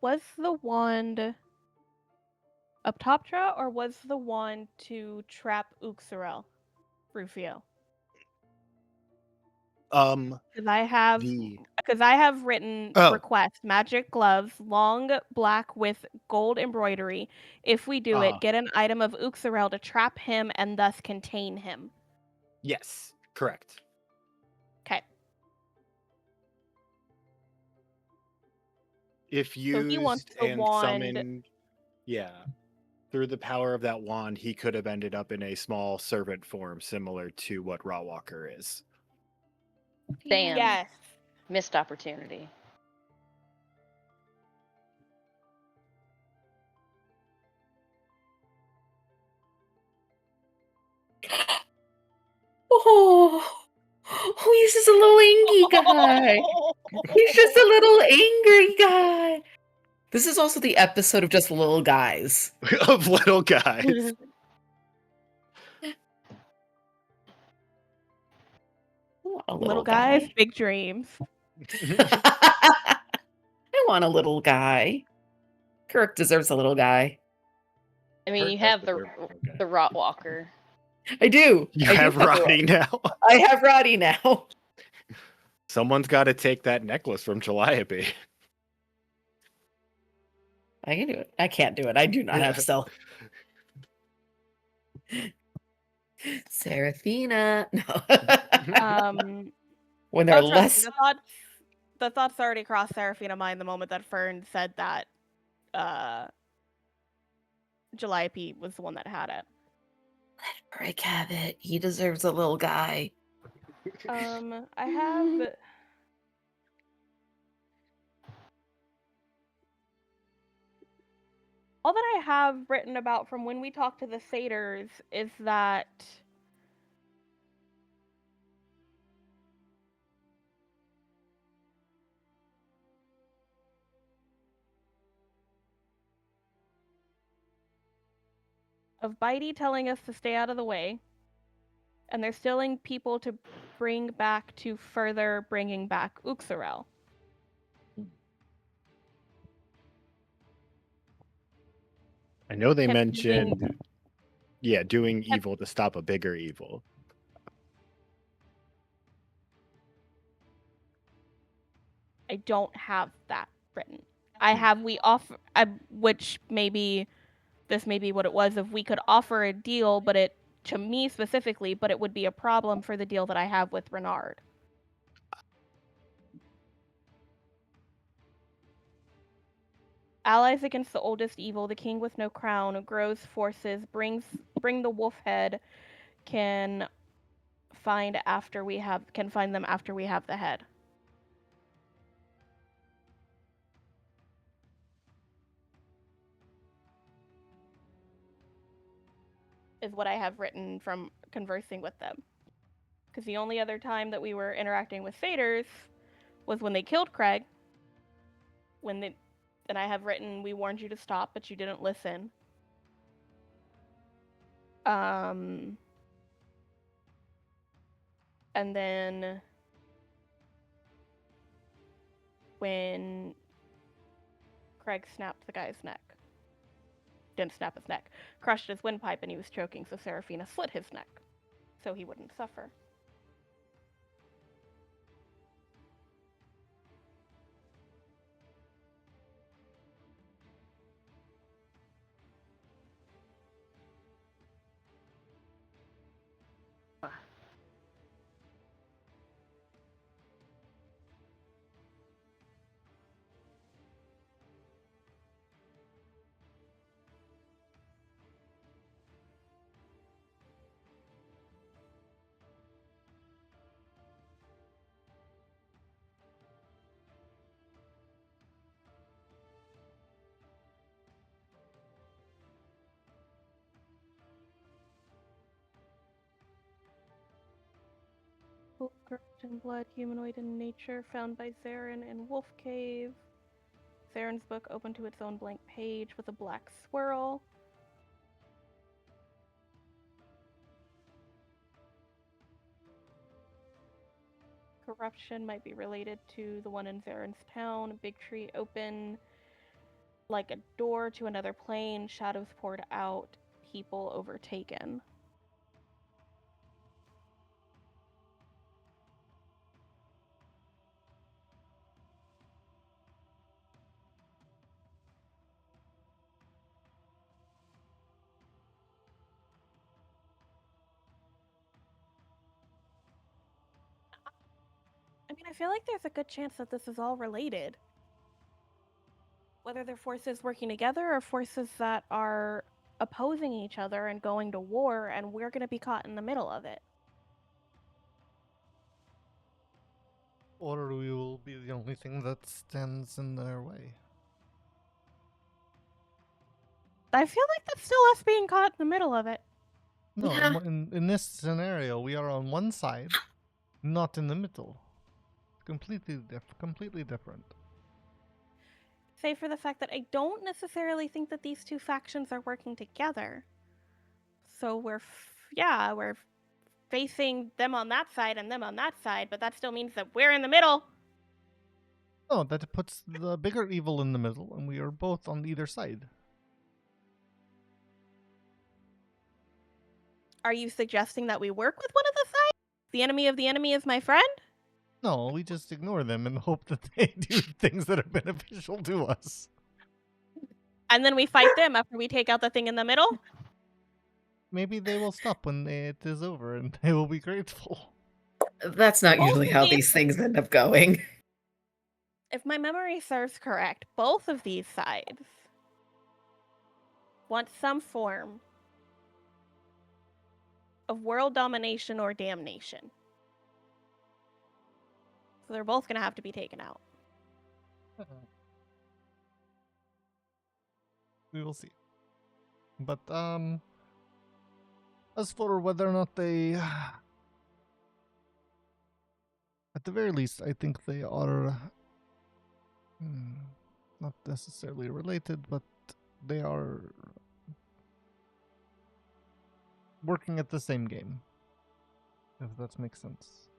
Was the wand Aptoptra, or was the wand to trap Uxarel, Rufio? Because I have The written Oh, request magic gloves, long black with gold embroidery. If we do it, get an item of Uxarel to trap him and thus contain him. yes, correct. Okay. If So he wants used the and wand. summoned, yeah, through the power of that wand, he could have ended up in a small servant form similar to what Rawwalker is. Damn. Yes. Missed opportunity. Oh, he's just a little angry guy. He's just a little angry guy. This is also the episode of just little guys. Of little guys. A Little guys, big dreams. I want a little guy. Kirk deserves a little guy. I mean, Kurt you does have deserve a little guy. the Rotwalker. I do. You I do have Roddy now. I have Roddy now. Someone's got to take that necklace from Calliope. I can do it. I can't do it. I do not have stealth. Seraphina. No. When they're Oh, trust less. me, the thoughts already crossed Seraphina's mind the moment that Fern said that Calliope was the one that had it. Let Rick have it. He deserves a little guy. I have. All that I have written about from when we talked to the satyrs is that of Bitey telling us to stay out of the way, and they're stealing people to bring back to further bringing back Uxarel. I know they Kept mentioned, doing evil to stop a bigger evil. I don't have that written. I have which maybe this may be what it was, if we could offer a deal, but it, to me specifically, but it would be a problem for the deal that I have with Renard. Allies against the oldest evil, the king with no crown, grows forces, bring the wolf head, can find them after we have the head. Is what I have written from conversing with them. Because the only other time that we were interacting with satyrs was when they killed Craig. And I have written, we warned you to stop, but you didn't listen. And then when Craig snapped the guy's neck. Didn't snap his neck. Crushed his windpipe and he was choking, so Seraphina slit his neck. So he wouldn't suffer. Full-girth in blood, humanoid in nature, found by Zarin in Wolf Cave. Zarin's book open to its own blank page with a black swirl. Corruption might be related to the one in Zarin's town. Big tree open. like a door to another plane, shadows poured out, people overtaken. I mean, I feel like there's a good chance that this is all related. Whether they're forces working together or forces that are opposing each other and going to war, and we're going to be caught in the middle of it. Or we will be the only thing that stands in their way. I feel like that's still us being caught in the middle of it. No, Yeah. in this scenario, we are on one side, not in the middle. Completely different. Save for the fact that I don't necessarily think that these two factions are working together. So we're facing them on that side and them on that side, but that still means that we're in the middle. No, that puts the bigger evil in the middle, and we are both on either side. Are you suggesting that we work with one of the sides? The enemy of the enemy is my friend? No, we just ignore them and hope that they do things that are beneficial to us. And then we fight them after we take out the thing in the middle? Maybe they will stop when it is over, and they will be grateful. That's not Both usually of how these- these things end up going. If my memory serves correct, both of these sides want some form of world domination or damnation. So they're both going to have to be taken out. We will see. But as for whether or not they, at the very least, I think they are not necessarily related, but they are working at the same game. If that makes sense.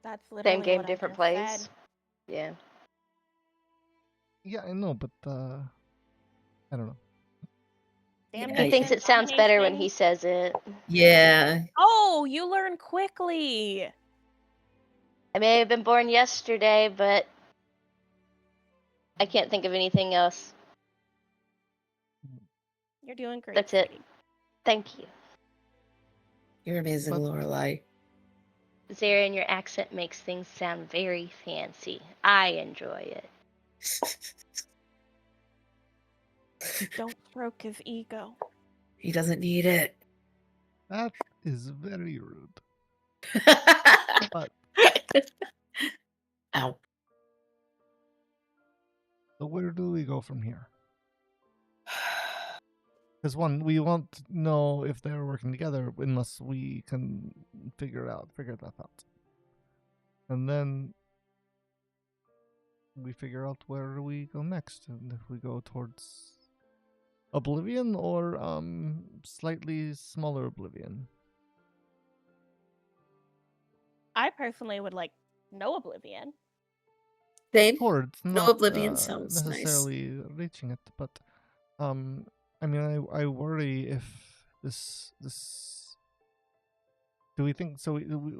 That's literally Same game, what I different just plays. said. Yeah. Yeah, I know, but I don't know. Damnation, He thinks it sounds better when he domination. says it. Yeah. Oh, you learn quickly. I may have been born yesterday, but I can't think of anything else. You're doing great. That's it. sweetie. Thank you. You're amazing, But- Lorelai. Zarian, your accent makes things sound very fancy. I enjoy it. Don't stroke his ego. He doesn't need it. That is very rude. But Ow. so where do we go from here? Because one, we won't know if they're working together unless we can figure that out. And then we figure out where we go next, and if we go towards Oblivion or slightly smaller Oblivion. I personally would like no Oblivion. Same. Towards No not Oblivion sounds nice. necessarily reaching it, but I mean, I worry if this. Do we think so?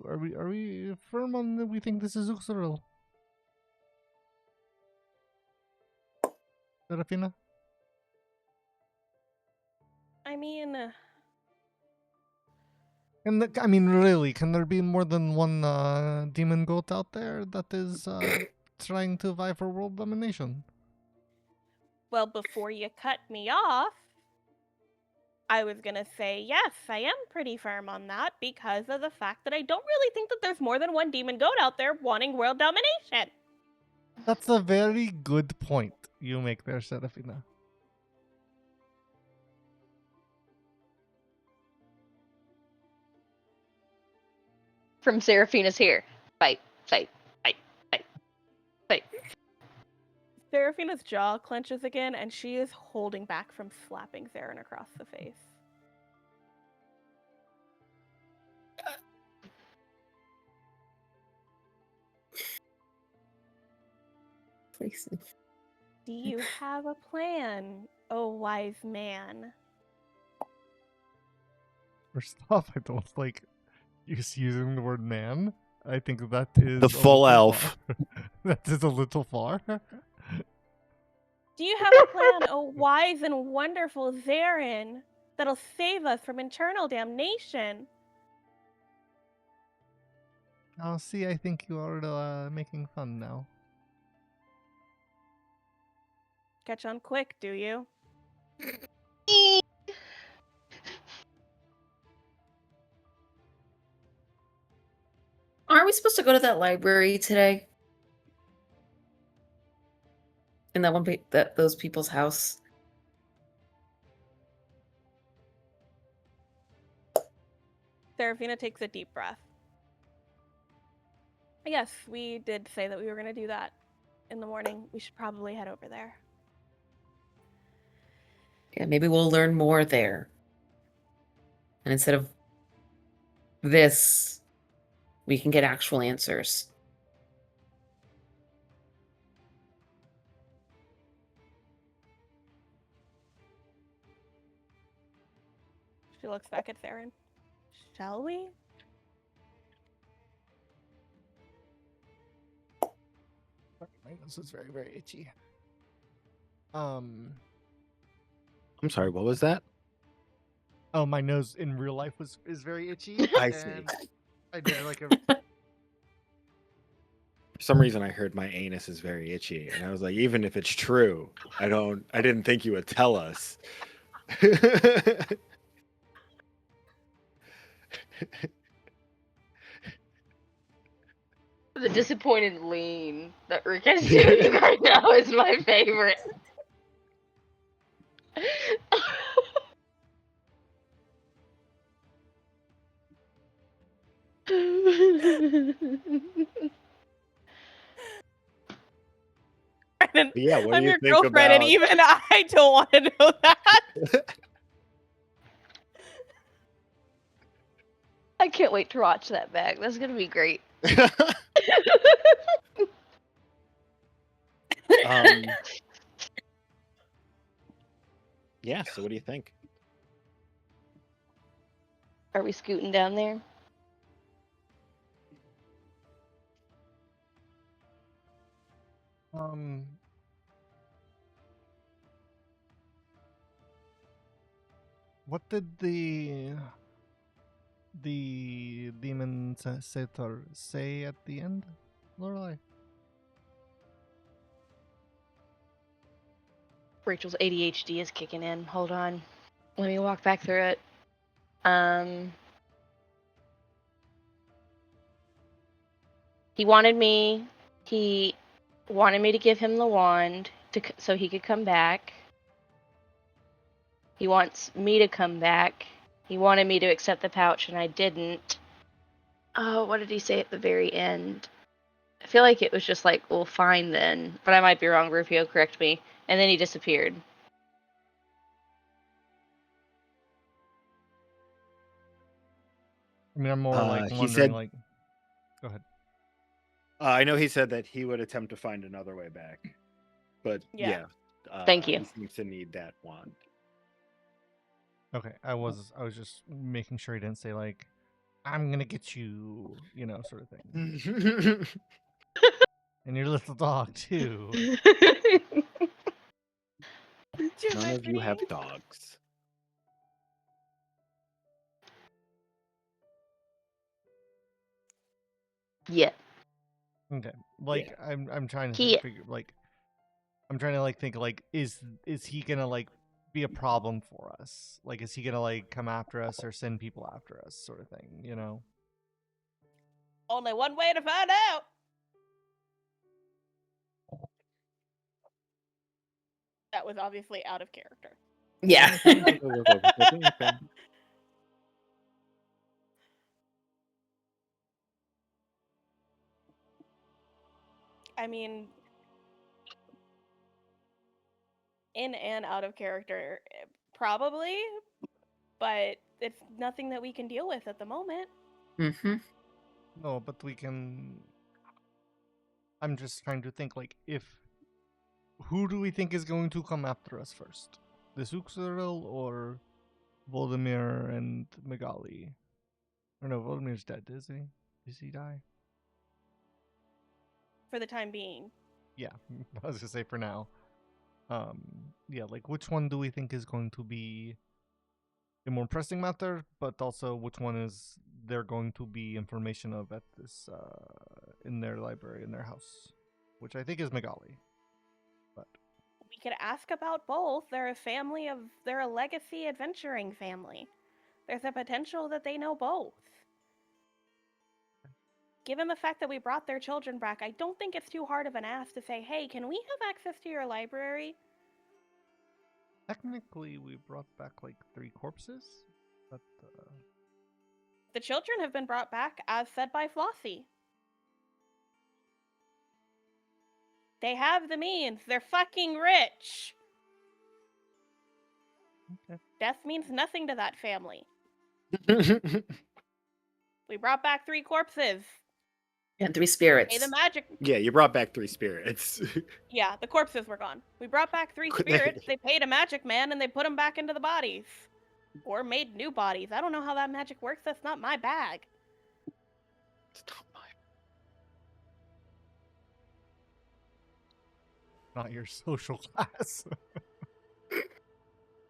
Are we firm on that we think this is Uxoril? Serafina? I mean, I mean, really, can there be more than one demon goat out there that is trying to vie for world domination? well, before you cut me off, I was gonna say yes, I am pretty firm on that because of the fact that I don't really think that there's more than one demon goat out there wanting world domination. That's a very good point you make there, Serafina. From Seraphina's here. Fight, fight, fight, fight, fight. Seraphina's jaw clenches again, and she is holding back from slapping Zarin across the face. Please. Do you have a plan, oh wise man? First off, I don't like using the word man. I think that is The a full little elf. far. That is a little far. Do you have a plan, oh wise and wonderful Zarin, that'll save us from eternal damnation? Oh, see, I think you are making fun now. Catch on quick, do you? Aren't we supposed to go to that library today? In that those people's house? Serafina takes a deep breath. Yes, we did say that we were going to do that in the morning. We should probably head over there. Yeah, maybe we'll learn more there. And instead of this, we can get actual answers. She looks back at Theron. Shall we? My nose is very, very itchy. I'm sorry, what was that? Oh, my nose in real life is very itchy. I see. and I did like a. For some reason, I heard my anus is very itchy, and I was like, even if it's true, I didn't think you would tell us. The disappointed lean that Rick is doing right now is my favorite. But yeah, what do I'm you your think girlfriend, and about? even I don't want to know that. I can't wait to watch that back. That's gonna be great. Yeah. So, what do you think? Are we scooting down there? What did the demon Sator say at the end, Lorelai? Rachel's ADHD is kicking in. Hold on. Let me walk back through it. He wanted me to give him the wand so he could come back. He wants me to come back. He wanted me to accept the pouch, and I didn't. Oh, what did he say at the very end? I feel like it was just like, well, fine then. But I might be wrong, Rufio, correct me. And then he disappeared. I mean, I'm more like He wondering, said- like. Go ahead. I know he said that he would attempt to find another way back, but Yeah. Thank you. He seems to need that wand. Okay, I was just making sure he didn't say like, "I'm gonna get you," sort of thing. And your little dog too. None of you have dogs. Yeah. Okay, like I'm trying to Yeah. figure like, I'm trying to like think like, is he gonna like be a problem for us? Like, is he gonna like come after us or send people after us, sort of thing? Only one way to find out. That was obviously out of character. Yeah. I mean, in and out of character, probably, but it's nothing that we can deal with at the moment. Mm-hmm. No, but we can. I'm just trying to think like, if who do we think is going to come after us first? The Zuxaril or Voldemir and Magali? Or no, Voldemir's dead, is he? Does he die? For the time being. Yeah, I was gonna say for now. Yeah, like which one do we think is going to be a more pressing matter, but also which one is there going to be information of at this in their library in their house, which I think is Magali. But We could ask about both. They're a legacy adventuring family. There's a potential that they know both. Given the fact that we brought their children back, I don't think it's too hard of an ask to say, hey, can we have access to your library? technically, we brought back like 3 corpses, but The children have been brought back, as said by Flossie. They have the means. They're fucking rich. okay. Death means nothing to that family. We brought back 3 corpses. And 3 spirits. Hey, the magic. Yeah, you brought back 3 spirits. Yeah, the corpses were gone. We brought back 3 Could they- spirits. They paid a magic man and they put them back into the bodies. Or made new bodies. I don't know how that magic works. That's not my bag. It's not mine. Not your social class.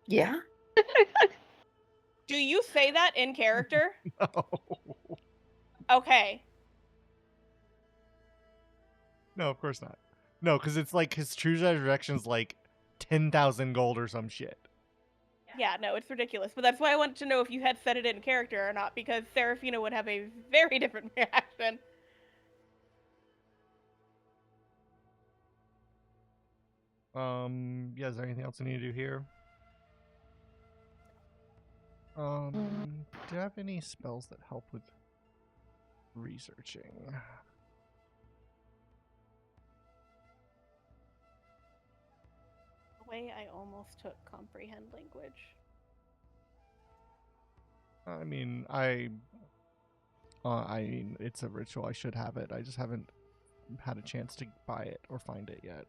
Yeah. Do you say that in character? No. Okay. No, of course not. No, because it's like his true resurrection's like 10,000 gold or some shit. Yeah, no, it's ridiculous. But that's why I wanted to know if you had said it in character or not, because Serafina would have a very different reaction. Yeah, is there anything else I need to do here? Do you have any spells that help with researching? The way I almost took comprehend language. I mean, it's a ritual. I should have it. I just haven't had a chance to buy it or find it yet.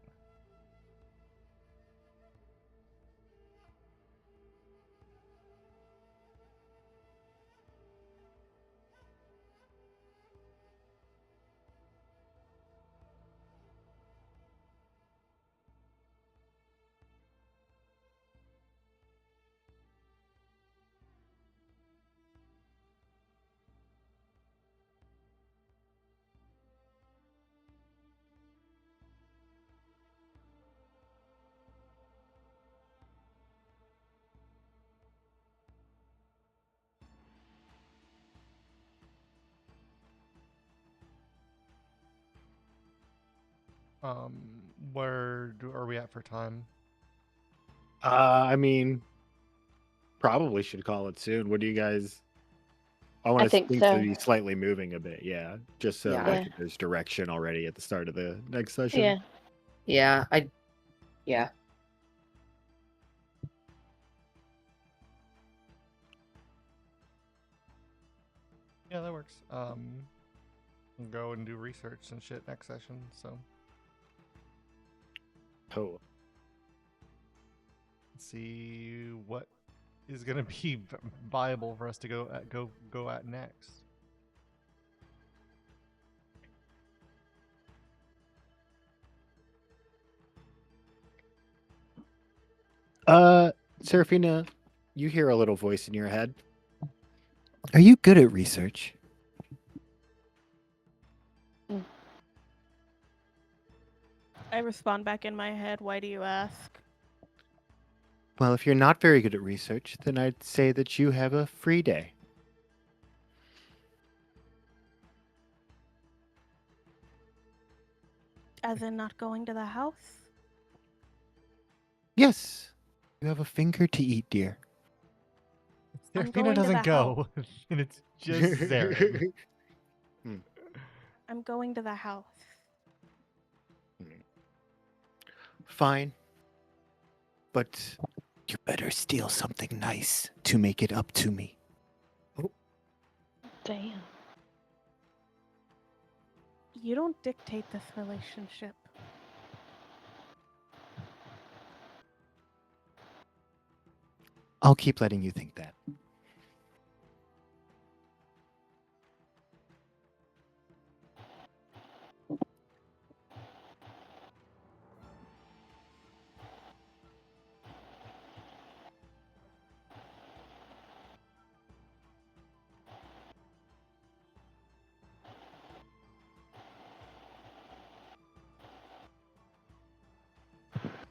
Are we at for time? I mean, probably should call it soon. What do you guys? I want think things so. to be slightly moving a bit, yeah. Just so Yeah. like there's direction already at the start of the next session. Yeah. Yeah, yeah. Yeah, that works. We'll go and do research and shit next session. So Oh, see what is gonna be viable for us to go at next. Serafina, you hear a little voice in your head. Are you good at research? I respond back in my head, why do you ask? Well, if you're not very good at research, then I'd say that you have a free day. As in not going to the house? Yes, you have a finger to eat, dear. I'm Serafina going to doesn't the go, and it's just Zarin. I'm going to the house. Fine. But you better steal something nice to make it up to me. Damn. You don't dictate this relationship. I'll keep letting you think that.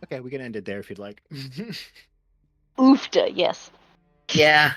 Okay, we can end it there if you'd like. Oofta, yes. Yeah.